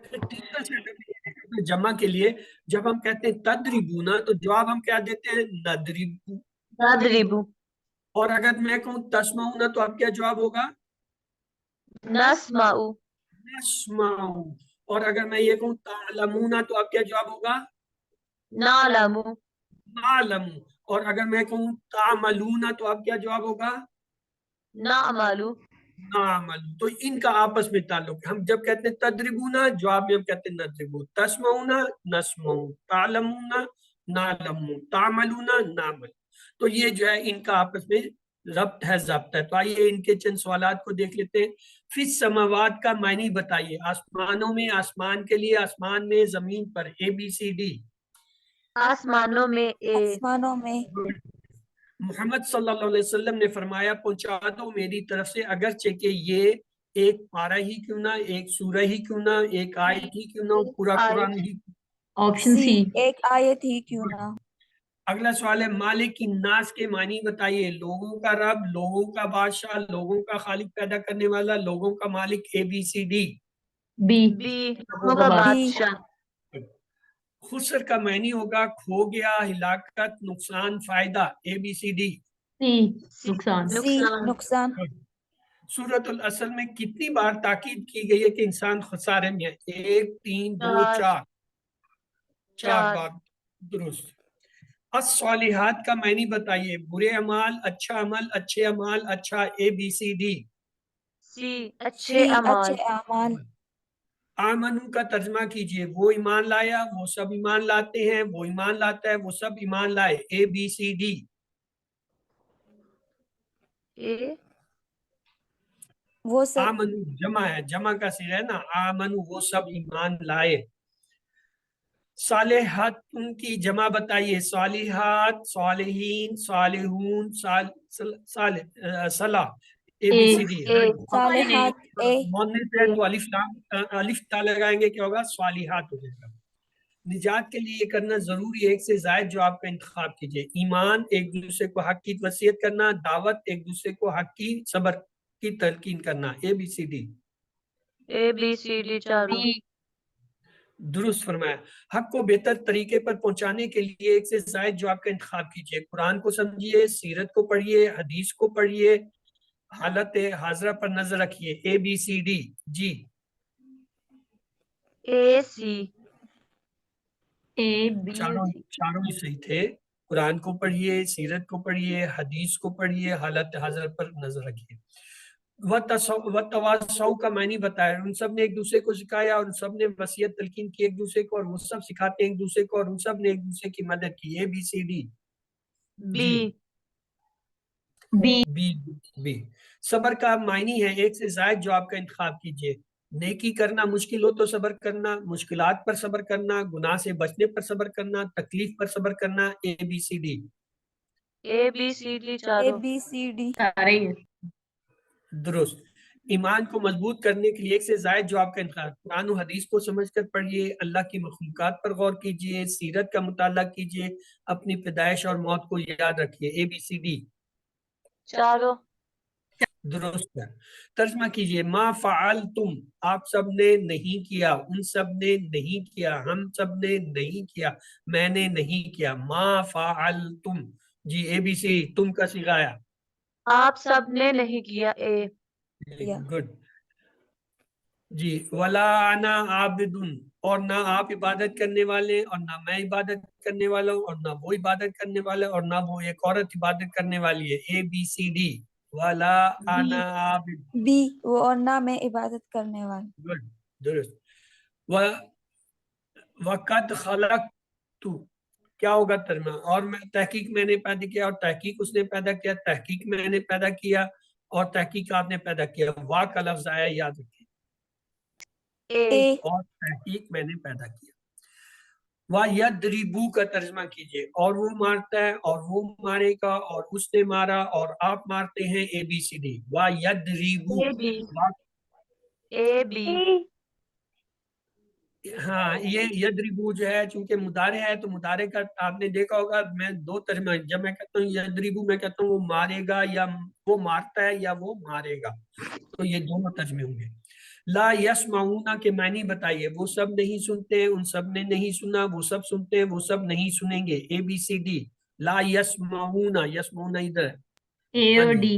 پھر تیسرا سیٹ ہم نے یہ دیکھا تھا جمع کے لیے جب ہم کہتے ہیں تدریبونا تو جواب ہم کیا دیتے ہیں؟ ندریبو.
نضرب
اور اگر میں کہوں تسمعونا تو اب کیا جواب ہوگا؟
نسمع
نسمعو. اور اگر میں یہ کہوں تعلمونا تو اب کیا جواب ہوگا؟
نعلم
نعلم. اور اگر میں کہوں تعملونا تو اب کیا جواب ہوگا؟
نعمل
نعمل. تو ان کا آپس میں تعلق ہے. ہم جب کہتے ہیں تدریبونا جواب میں ہم کہتے ہیں ندربو. تسمعونا نسمعو. تعلمونا نعلمو. تعملونا نعمل. تو یہ جو ہے ان کا آپس میں ربط ہے ضبط ہے. تو آئیے ان کے چند سوالات کو دیکھ لیتے ہیں. فی السماوات کا معنی بتائیے. آسمانوں میں آسمان کے لیے آسمان میں زمین پر ABCD.
آسمانوں میں
آسمانوں میں
محمد صلی اللہ علیہ وسلم نے فرمایا پہنچا دو میری طرف سے اگرچہ کہ یہ ایک پارہ ہی کیوں نہ ایک سورہ ہی کیوں نہ ایک آیت ہی کیوں نہ پورا قرآن ہی.
آپشن
سی
سی
ایک آیت ہی کیوں نہ.
اگلا سوال ہے مالک الناس کے معنی بتائیے. لوگوں کا رب لوگوں کا بادشاہ لوگوں کا خالق پیدا کرنے والا لوگوں کا مالک ABCD.
بی لوگوں کا بادشاہ
خسر کا معنی ہوگا کھو گیا ہلاکت نقصان فائدہ ABCD.
سی نقصان
سی نقصان.
سورۃ الاصل میں کتنی بار تاکید کی گئی ہے کہ انسان خسارے میں ہے؟ 1 3 2 4 4 بار. درست. الصالحات کا معنی بتائیے. برے اعمال اچھا عمل اچھے اعمال اچھا ABCD.
سی اچھے
سی
اعمال
اچھے اعمال.
آمنو کا ترجمہ کیجئے. وہ ایمان لایا وہ سب ایمان لاتے ہیں وہ ایمان لاتا ہے وہ سب ایمان لائے ABCD.
اے
وہ سب
آمنو جمع ہے جمع کا صیغہ ہے نا. آمنو وہ سب ایمان لائے. صالحات ان کی جمع بتائیے. صالحات صالحین صالحون صلاح ABCD.
صالحات اے
مؤنث ہے تو الف تا لگائیں گے کیا ہوگا؟ صالحات ہو جائے گا. نجات کے لیے یہ کرنا ضروری ہے ایک سے زائد جو آپ کا انتخاب کیجئے. ایمان ایک دوسرے کو حق کی وصیت کرنا. دعوت ایک دوسرے کو حق کی صبر کی تلقین کرنا ABCD.
A B C D چاروں
درست فرمایا. حق کو بہتر طریقے پر پہنچانے کے لیے ایک سے زائد جو آپ کا انتخاب کیجئے. قرآن کو سمجھیے سیرت کو پڑھیے حدیث کو پڑھیے حالت حاضرہ پر نظر رکھیے ABCD. G
a C a be
چاروں ہی صحیح تھے. قرآن کو پڑھیے سیرت کو پڑھیے حدیث کو پڑھیے حالت حاضرہ پر نظر رکھیے. وَتَوَاصَوْا کا معنی بتایا. ان سب نے ایک دوسرے کو سکھایا اور ان سب نے وصیت تلقین کی ایک دوسرے کو اور وہ سب سکھاتے ہیں ایک دوسرے کو اور ان سب نے ایک دوسرے کی مدد کی ABCD.
Be
be. صبر کا معنی ہے ایک سے زائد جو آپ کا انتخاب کیجئے. نیکی کرنا مشکل ہو تو صبر کرنا مشکلات پر صبر کرنا گناہ سے بچنے پر صبر کرنا تکلیف پر صبر کرنا ABCD.
A B C D
A
چاروں
بی سی ڈی.
درست. ایمان کو مضبوط کرنے کے لیے ایک سے زائد جو آپ کا انتخاب. قرآن و حدیث کو سمجھ کر پڑھیے اللہ کی مخلوقات پر غور کیجئے سیرت کا مطالعہ کیجئے اپنی پیدائش اور موت کو یاد رکھیے ABCD.
چاروں
درست ہے. ترجمہ کیجئے ما فعلتم، آپ سب نے نہیں کیا، ان سب نے نہیں کیا، ہم سب نے نہیں کیا، میں نے نہیں کیا. ما فعلتم. جی اے بی سی تم کا صیغہ آیا.
آپ سب نے نہیں کیا. A
good. جی ولا انا عابد، اور نہ آپ عبادت کرنے والے اور نہ میں عبادت کرنے والا ہوں اور نہ وہ عبادت کرنے والا اور نہ وہ ایک عورت عبادت کرنے والی ہے. اے بی سی ڈی. ولا انا عابد.
بی وہ اور نہ میں عبادت کرنے والا.
گڈ درست. وقت خلقت، کیا ہوگا ترجمہ؟ اور میں تحقیق میں نے پیدا کیا اور تحقیق اس نے پیدا کیا، تحقیق میں نے پیدا کیا اور تحقیق آپ نے پیدا کیا. وا کا لفظ آیا، یاد رکھیں.
اے
اے
اور تحقیق میں نے پیدا کیا. وَيَضْرِبُ کا ترجمہ کیجئے، اور وہ مارتا ہے اور وہ مارے گا اور اس نے مارا اور آپ مارتے ہیں. A B C D. وَيَضْرِبُ.
اے بی اے بی
ہاں یہ یدریبو جو ہے چونکہ مضارع ہے تو مضارع کا آپ نے دیکھا ہوگا میں دو ترجمہ، جب میں کہتا ہوں یدریبو میں کہتا ہوں وہ مارے گا یا وہ مارتا ہے یا وہ مارے گا، تو یہ دونوں ترجمے ہوں گے. لا یسمعون کے معنی بتائیے. وہ سب نہیں سنتے، ان سب نے نہیں سنا، وہ سب سنتے ہیں، وہ سب نہیں سنیں گے. اے بی سی ڈی. لا یسمعون، یسمعون ادھر ہے.
اے
ہاں
اور
جی.
ڈی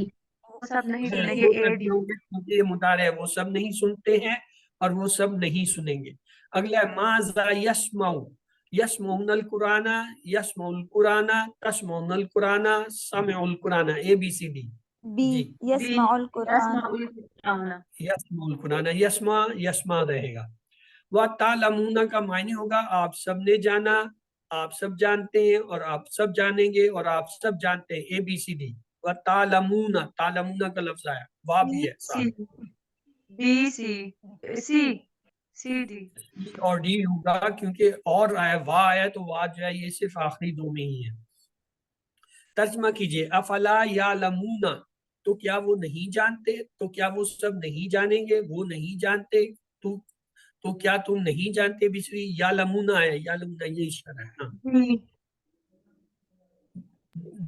وہ سب نہیں سنیں گے.
دو
اے ڈی
ترجمے ہوں گے کیونکہ یہ مضارع ہے. وہ سب نہیں سنتے ہیں اور وہ سب نہیں سنیں گے. اگلا ہے ماذا یسمعو. یسمعون القرآن، یسمع القرآن، تسمعون القرآن، سمع القرآن. A B C D.
B
G
یسمع القرآن.
یسمع القرآن، یسمع یسمع رہے گا. وَتَعْلَمُونَ کا معنی ہوگا آپ سب نے جانا، آپ سب جانتے ہیں اور آپ سب جانیں گے اور آپ سب جانتے ہیں. A B C D. وَتَعْلَمُونَ، تعلمون کا لفظ آیا، واو بھی ہے
سی
ساتھ.
بی سی سی سی ڈی
اور ڈی ہوگا کیونکہ اور آیا، وا آیا تو وا جو ہے یہ صرف آخری دو میں ہی ہے. ترجمہ کیجئے افلا یعلمون، تو کیا وہ نہیں جانتے، تو کیا وہ سب نہیں جانیں گے، وہ نہیں جانتے تو کیا تم نہیں جانتے. بسری یعلمون آیا، یعلمون یہ اشارہ ہے. ہاں
بی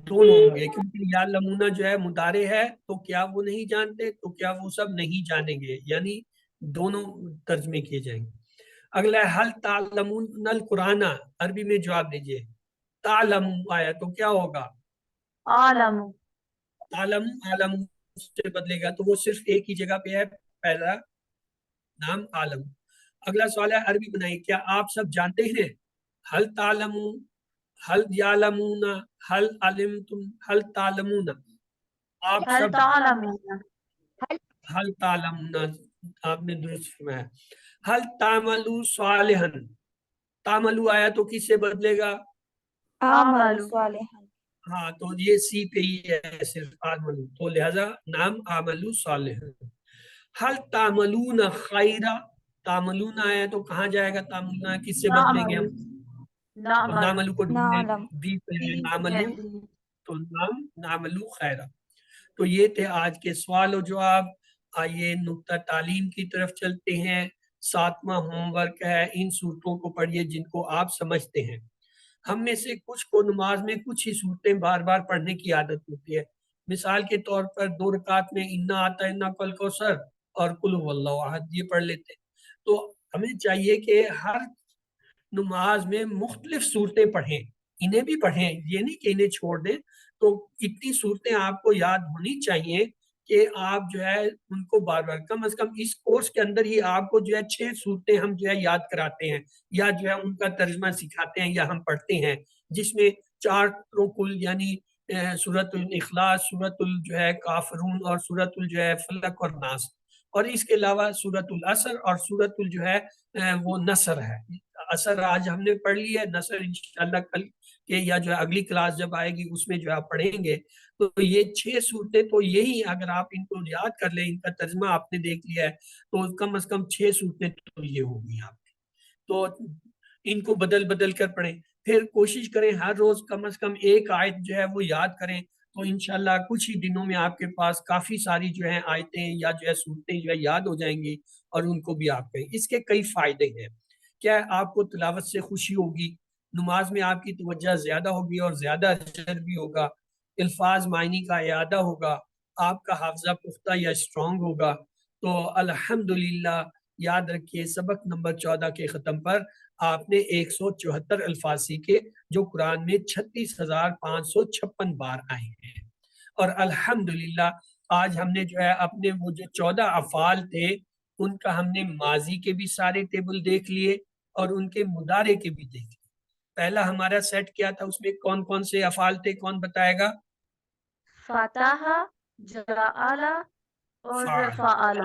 دونوں ہوں گے کیونکہ یعلمون جو ہے مضارع ہے، تو کیا وہ نہیں جانتے تو کیا وہ سب نہیں جانیں گے، یعنی دونوں ترجمے کیے جائیں گے. اگلا ہے حل تعلمون القرآن، عربی میں جواب دیجئے. تعلم آیا تو کیا ہوگا؟
عالم
عالم، عالم سے بدلے گا تو وہ صرف ایک ہی جگہ پہ ہے، پہلا نام عالم. اگلا سوال ہے عربی بنائیے. کیا آپ سب جانتے ہیں؟ حل تعلمون، حل یعلمون، حل علمتم، حل تعلمون. آپ
هل
سب
تعلمون
حل تعلمون آپ نے درست فرمایا. حل تعملوا صالحا، تعملوا آیا تو کس سے بدلے گا؟
عمل صالحا.
ہاں تو یہ سی پہ ہی ہے صرف عملو، تو لہذا نام عملو صالح. حل تعملون خیرہ، تعملون آیا تو کہاں جائے گا؟ تعملون کس سے بدلیں گے ہم؟
نعمل
نعملو کو
نعلم.
بی پہ ہے نعملو، تو نام نعملو خیرہ. تو یہ تھے آج کے سوال و جواب. آئیے نقطہ تعلیم کی طرف چلتے ہیں. 7واں ہوم ورک ہے، ان صورتوں کو پڑھیے جن کو آپ سمجھتے ہیں. ہم میں سے کچھ کو نماز میں کچھ ہی صورتیں بار بار پڑھنے کی عادت ہوتی ہے. مثال کے طور پر 2 رکعت میں انا آتا انا کل کوثر اور قل هو اللہ احد یہ پڑھ لیتے ہیں. تو ہمیں چاہیے کہ ہر نماز میں مختلف صورتیں پڑھیں، انہیں بھی پڑھیں، یہ نہیں کہ انہیں چھوڑ دیں. تو اتنی صورتیں آپ کو یاد ہونی چاہیے کہ آپ جو ہے ان کو بار بار، کم از کم اس کورس کے اندر ہی آپ کو جو ہے 6 صورتیں ہم جو ہے یاد کراتے ہیں یا جو ہے ان کا ترجمہ سکھاتے ہیں یا ہم پڑھتے ہیں، جس میں 4 رکن یعنی سورۃ الاخلاص، سورۃ جو ہے کافرون اور سورۃ جو ہے فلق اور ناس، اور اس کے علاوہ سورۃ العصر اور سورۃ جو ہے وہ نصر ہے. عصر آج ہم نے پڑھ لی ہے، نصر انشاءاللہ کل کے یا جو ہے اگلی کلاس جب آئے گی اس میں جو آپ پڑھیں گے. تو یہ 6 صورتیں تو یہی اگر آپ ان کو یاد کر لیں، ان کا ترجمہ آپ نے دیکھ لیا ہے تو کم از کم 6 صورتیں تو یہ ہوگی آپ کی. تو ان کو بدل بدل کر پڑھیں، پھر کوشش کریں ہر روز کم از کم ایک آیت جو ہے وہ یاد کریں. تو انشاءاللہ کچھ ہی دنوں میں آپ کے پاس کافی ساری جو ہیں آیتیں یا جو ہے صورتیں جو ہے یاد ہو جائیں گی اور ان کو بھی آپ کہیں. اس کے کئی فائدے ہیں. کیا آپ کو تلاوت سے خوشی ہوگی، نماز میں آپ کی توجہ زیادہ ہوگی اور زیادہ اجر بھی ہوگا، الفاظ معنی کا اعادہ ہوگا، آپ کا حافظہ پختہ یا اسٹرانگ ہوگا تو الحمدللہ یاد رکھیے سبق نمبر 14 کے ختم پر آپ نے 174 الفاظ سیکھے جو قرآن میں 36,556 بار آئے ہیں. اور الحمدللہ آج ہم نے جو ہے اپنے وہ جو 14 افعال تھے ان کا ہم نے ماضی کے بھی سارے ٹیبل دیکھ لیے اور ان کے مضارع کے بھی دیکھ لیے. پہلا ہمارا سیٹ کیا تھا، اس میں کون کون سے افعال تھے، کون بتائے گا؟
فتح، جعل اور فعل.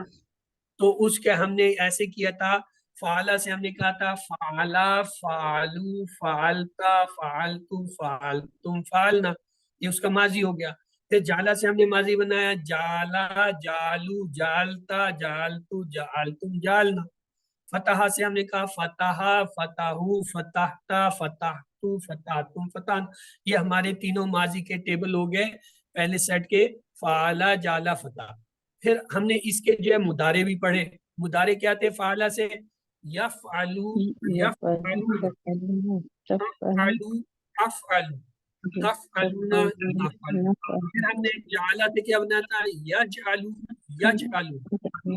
تو اس کے ہم نے ایسے کیا تھا، فعلا سے ہم نے کہا تھا فعلا، فعلو، فعلتا، فعلتو، فعلتم، فعلنا، یہ اس کا ماضی ہو گیا. پھر جالا سے ہم نے ماضی بنایا، جالا، جالو، جالتا، جالتو، جالتم، جالنا. فتح سے ہم نے کہا فتح، فتحو، فتحتا، فتحتو، فتحتم، فتحنا. یہ ہمارے تینوں ماضی کے ٹیبل ہو گئے پہلے سیٹ کے، فعلا، جالا، فتح. پھر ہم نے اس کے جو ہے مضارع بھی پڑھے. مضارع کیا تھے فعلا سے؟ یفعلو، یفعلون، تفعلو، افعلو، تفعلون، نفعلو. پھر ہم نے جعلہ سے کیا بنایا تھا؟ یجعلو، یجعلو،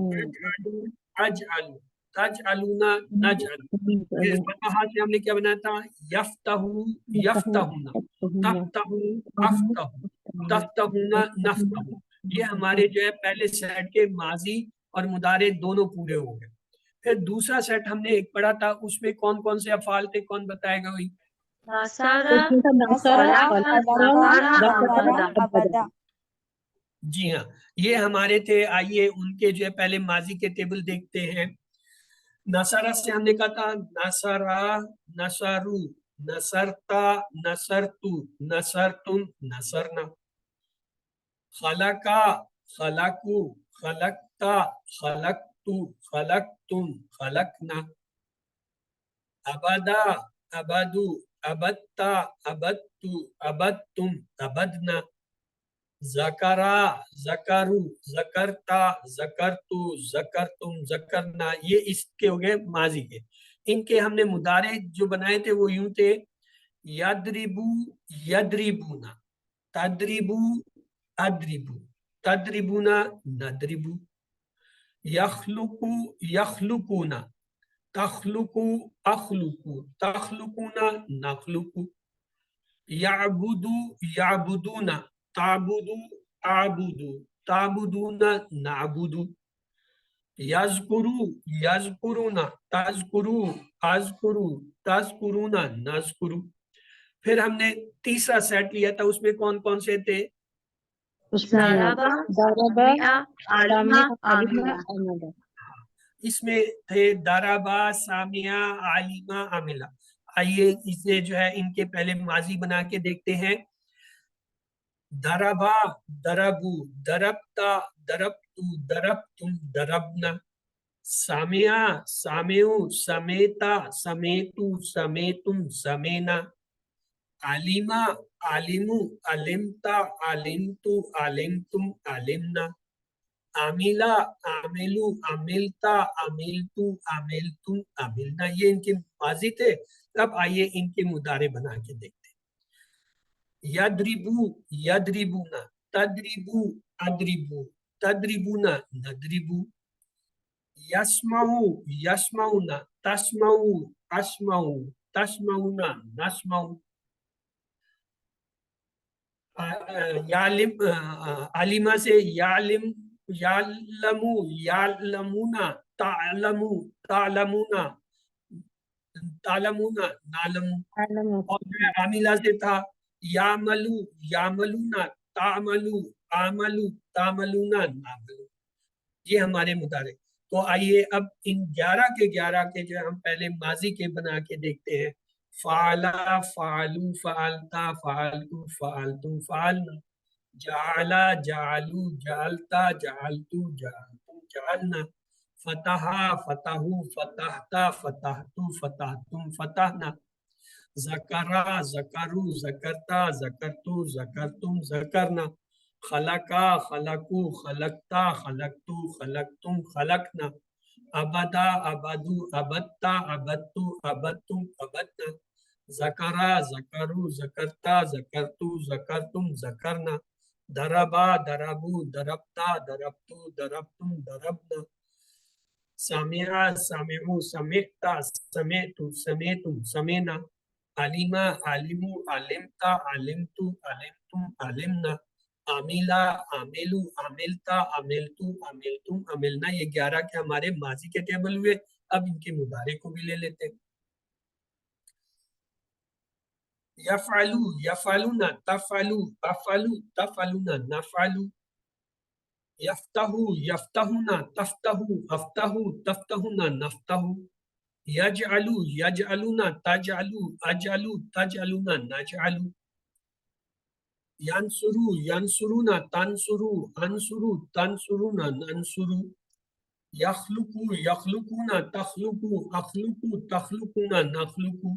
یجعلو، اجعلو، تجعلون، نجعلو. پھر فتح سے ہم نے کیا بنایا تھا؟ یفتحو، یفتحون، تفتحو، افتحو، تفتحون، نفتحو. یہ ہمارے جو ہے پہلے سیٹ کے ماضی اور مضارع دونوں پورے ہو گئے. پھر دوسرا سیٹ ہم نے ایک پڑھا تھا، اس میں کون کون سے افعال تھے، کون بتائے گا وہی؟
نصر،
نصر، خلق، امر، ابدا.
جی ہاں، یہ ہمارے تھے. آئیے ان کے جو ہے پہلے ماضی کے ٹیبل دیکھتے ہیں. نصرہ سے ہم نے کہا تھا نصرا، نصرو، نصرتا، نصرتو، نصرتم، نصرنا. خلقا، خلقو، خلقتا، خلقتو، خلقتم، خلقنا. ابدا، ابدو، ابدتا، ابدتو، ابدتم، ابدنا. ذکرا، ذکرو، ذکرتا، ذکرتو، ذکرتم، ذکرنا. یہ اس کے ہو گئے ماضی کے. ان کے ہم نے مضارع جو بنائے تھے وہ یوں تھے، یدربو، یدربونا، تدربو، ادربو، تدربونا، ندربو. یخلقو، یخلقونا، تخلقو، اخلقو، تخلقونا، نخلقو. یعبدو، یعبدونا، تعبدو، اعبدو، تعبدون، نعبدو. یذکرو، یذکرونا، تذکرو، اذکرو، تذکرون، نذکرو. پھر ہم نے تیسرا سیٹ لیا تھا، اس میں کون کون سے تھے؟
ضربا، سمع، علم، عمل.
اس میں تھے ضربا، سامعہ، عالمہ، عاملہ. آئیے اسے جو ہے ان کے پہلے ماضی بنا کے دیکھتے ہیں. ضربا، ضربو، ضربتا، ضربتو، ضربتم، ضربنا. سامعہ، سامعو، سمیتا، سمیتو، سمیتم، سمینا. عالمہ، عالمو، علمتا، علمتو، علمتم، علمنا. عاملہ، عاملو، عملتا، عملتو، عملتم، عملنا. یہ ان کے ماضی تھے. اب آئیے ان کے مضارع بنا کے دیکھتے ہیں. یدربو، یدربونا، تدربو، ادربو، تدربونا، ندربو. یسمعو، یسمعونا، تسمعو، اسمعو، تسمعونا، نسمعو. عالمہ سے یعلم، یعلمو، یعلمونا، تعلمو، تعلمونا، تعلمونا، نعلمو. اور جو عاملہ سے تھا یعملو، یعملونا، تعملو، عاملو، تعملونا، نعملو. یہ ہمارے مضارع. تو آئیے اب ان 11 کے 11 کے جو ہم پہلے ماضی کے بنا کے دیکھتے ہیں. فعلا، فعلو، فعلتا، فعلتو، فعلتم، فعلنا. جعلا، جعلو، جعلتا، جعلتو، جعلتم، جعلنا. فتحا، فتحو، فتحتا، فتحتو، فتحتم، فتحنا. ذکرا، ذکرو، ذکرتا، ذکرتو، ذکرتم، ذکرنا. خلقا، خلقو، خلقتا، خلقتو، خلقتم، خلقنا. ابدا، ابدو، ابدتا، ابدتو، ابدتم، ابدنا. ذکرا، ذکرو، ذکرتا، ذکرتو، ذکرتم، ذکرنا. دربا دربو دربتا دربتو دربتم دربنا سامعا سامعو سمعتا سمعتو سمعتم سمعنا علیما علمو علمتا علمتو علمتم علمنا عاملہ عاملو عاملتا عاملتو عاملتم عاملنا. یہ 11 کے ہمارے ماضی کے ٹیبل ہوئے. اب ان کے مضارع کو بھی لے لیتے ہیں. یفعلو یفعلونا تفعلو تفعلو تفعلونا نفعلو یفتحو یفتحونا تفتحو افتحو تفتحونا نفتحو یجعلو یجعلونا تجعلو اجعلو تجعلونا نجعلو ینصرو ینصرونا تنصرو انصرو تنصرونا ننصرو یخلقو یخلقونا تخلقو اخلقو تخلقونا نخلقو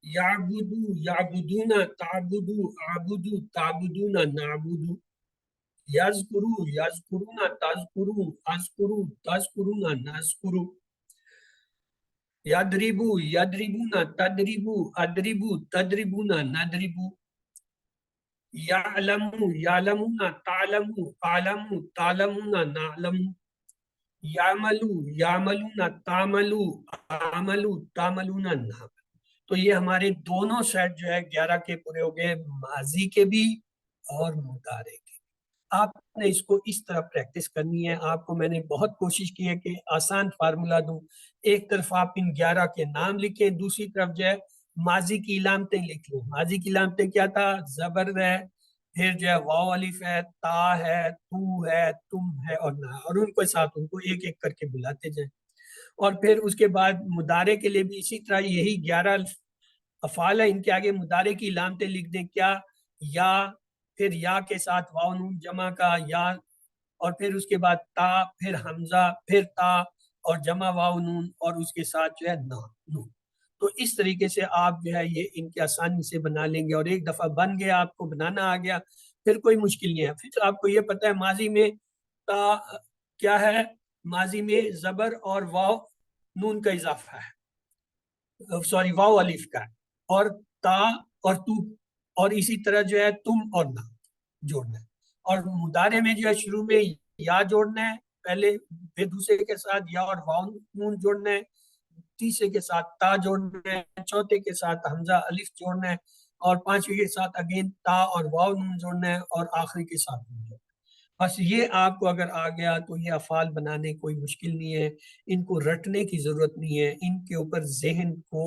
یعبدو یعبدونا تعبدو اعبدو تعبدونا نعبدو یذکرو یذکرونا تذکرو اذکرو تذکرونا نذکرو یضربو یضربونا تضربو اضربو تضربونا نضربو یعلمو یعلمونا تعلمو اعلمو تعلمونا نعلمو یعملو یعملونا تعملو اعملو تعملونا نعمل. تو یہ ہمارے دونوں سیٹ جو ہے 11 کے پورے ہو گئے, ماضی کے بھی اور مضارع کے. آپ نے اس کو اس طرح پریکٹس کرنی ہے. آپ کو میں نے بہت کوشش کی ہے کہ آسان فارمولا دوں. ایک طرف آپ ان 11 کے نام لکھیں, دوسری طرف جو ہے ماضی کی علامتیں لکھ لیں. ماضی کی علامتیں کیا تھا؟ زبر ہے, پھر جو ہے واو الف ہے, تا ہے, تو ہے, تم ہے اور نہ, اور ان کے ساتھ ان کو ایک ایک کر کے بلاتے جائیں. اور پھر اس کے بعد مضارع کے لیے بھی اسی طرح یہی 11 افعال ہے, ان کے آگے مضارع کی علامتیں لکھ دیں. کیا؟ یا, پھر یا کے ساتھ واو نون جمع کا یا, اور پھر اس کے بعد تا, پھر حمزہ, پھر تا اور جمع واو نون, اور اس کے ساتھ جو ہے نون. تو اس طریقے سے آپ جو ہے یہ ان کے آسانی سے بنا لیں گے, اور ایک دفعہ بن گیا, آپ کو بنانا آ گیا, پھر کوئی مشکل نہیں ہے. پھر آپ کو یہ پتہ ہے ماضی میں تا کیا ہے؟ ماضی میں زبر اور واو نون کا اضافہ ہے, سوری واو الف کا ہے, اور تا اور تو, اور اسی طرح جو ہے تم اور نہ جوڑنا ہے. اور مضارع میں جو ہے شروع میں یا جوڑنا ہے پہلے, پھر دوسرے کے ساتھ یا اور واو نون جوڑنا ہے, تیسرے کے ساتھ تا جوڑنا ہے, چوتھے کے ساتھ حمزہ الف جوڑنا ہے, اور پانچویں کے ساتھ اگین تا اور واو نون جوڑنا ہے, اور آخری کے ساتھ نون جوڑنا ہے. بس یہ آپ کو اگر آ گیا تو یہ افعال بنانے کوئی مشکل نہیں ہے. ان کو رٹنے کی ضرورت نہیں ہے, ان کے اوپر ذہن کو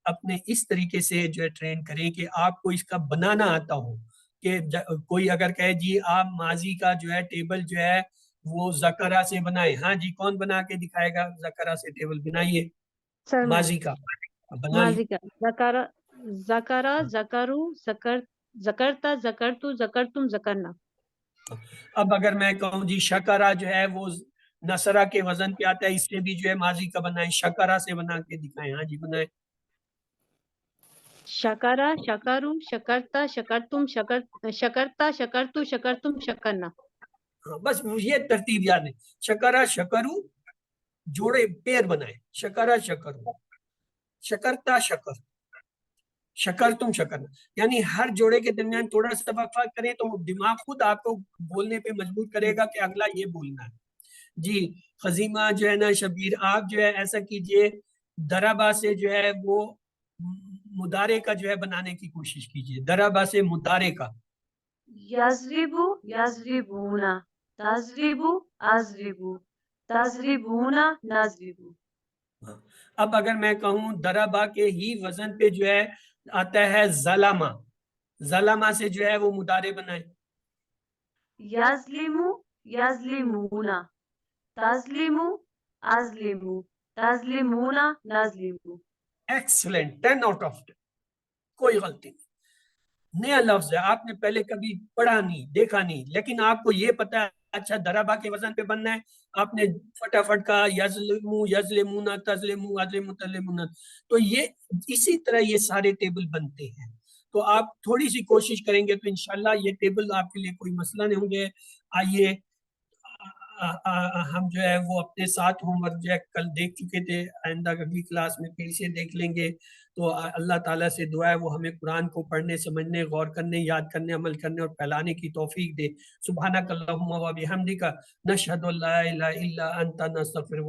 اپنے اس طریقے سے جو ہے ٹرین کریں کہ آپ کو اس کا بنانا آتا ہو. کہ کوئی اگر کہے جی آپ ماضی کا جو ہے ٹیبل جو ہے وہ ذکرہ سے بنائے, ہاں جی کون بنا کے دکھائے گا؟ ذکرہ سے ٹیبل بنائیے
سر
ماضی کا, بنا
ماضی کا ذکر ذکر ذکرو ذکر ذکرتا ذکرتو ذکرتم ذکرنا.
اب اگر میں کہوں جی شکرہ جو ہے وہ نصرہ کے وزن پہ آتا ہے, اس سے بھی جو ہے ماضی کا بنائیں, شکرہ سے بنا کے دکھائیں. ہاں جی بنائیں.
شکرا شکرو شکرتا شکرتم شکرتا شکرتو شکرتم شکرنا.
بس یہ ترتیب یاد ہے. شکرہ شکرو جوڑے پیر بنائیں, شکرہ شکرو, شکرتا شکر, شکر تم شکرنا. یعنی ہر جوڑے کے درمیان تھوڑا سا وقفہ کریں تو دماغ خود آپ کو بولنے پہ مجبور کرے گا کہ اگلا یہ بولنا ہے. جی خزیمہ جو ہے نا, شبیر آپ جو ہے ایسا کیجئے, دربا سے جو ہے وہ مضارع کا جو ہے بنانے کی کوشش کیجئے, دربا سے مضارع کا.
یضربو یضربونا تضربو اضربو تضربونا نضربو.
اب اگر میں کہوں دربا کے ہی وزن پہ جو ہے آتا ہے ظلمہ, ظلمہ سے جو ہے وہ مضارع بنائیں.
یظلمو یظلمونا تظلمو ازلمو تظلمونا نظلمو.
ایکسلنٹ, 10 آؤٹ آف 10, کوئی غلطی نہیں. نیا لفظ ہے, آپ نے پہلے کبھی پڑھا نہیں, دیکھا نہیں, لیکن آپ کو یہ پتا ہے اچھا دربا کے وزن پہ بننا ہے, آپ نے فٹافٹ کا یظلمو یظلمونا تظلمو اظلمو تظلمونا. تو یہ اسی طرح یہ سارے ٹیبل بنتے ہیں. تو آپ تھوڑی سی کوشش کریں گے تو انشاءاللہ یہ ٹیبل آپ کے لیے کوئی مسئلہ نہیں ہوں گے. آئیے ہم جو ہے وہ اپنے ساتھ ہوم ورک جو ہے کل دیکھ چکے تھے، آئندہ اگلی کلاس میں پھر سے دیکھ لیں گے. تو اللہ تعالیٰ سے دعا ہے وہ ہمیں قرآن کو پڑھنے، سمجھنے، غور کرنے، یاد کرنے، عمل کرنے اور پھیلانے کی توفیق دے. سبحانک اللہم و بحمدک، نشہد ان لا الہ الا انت، نستغفرک.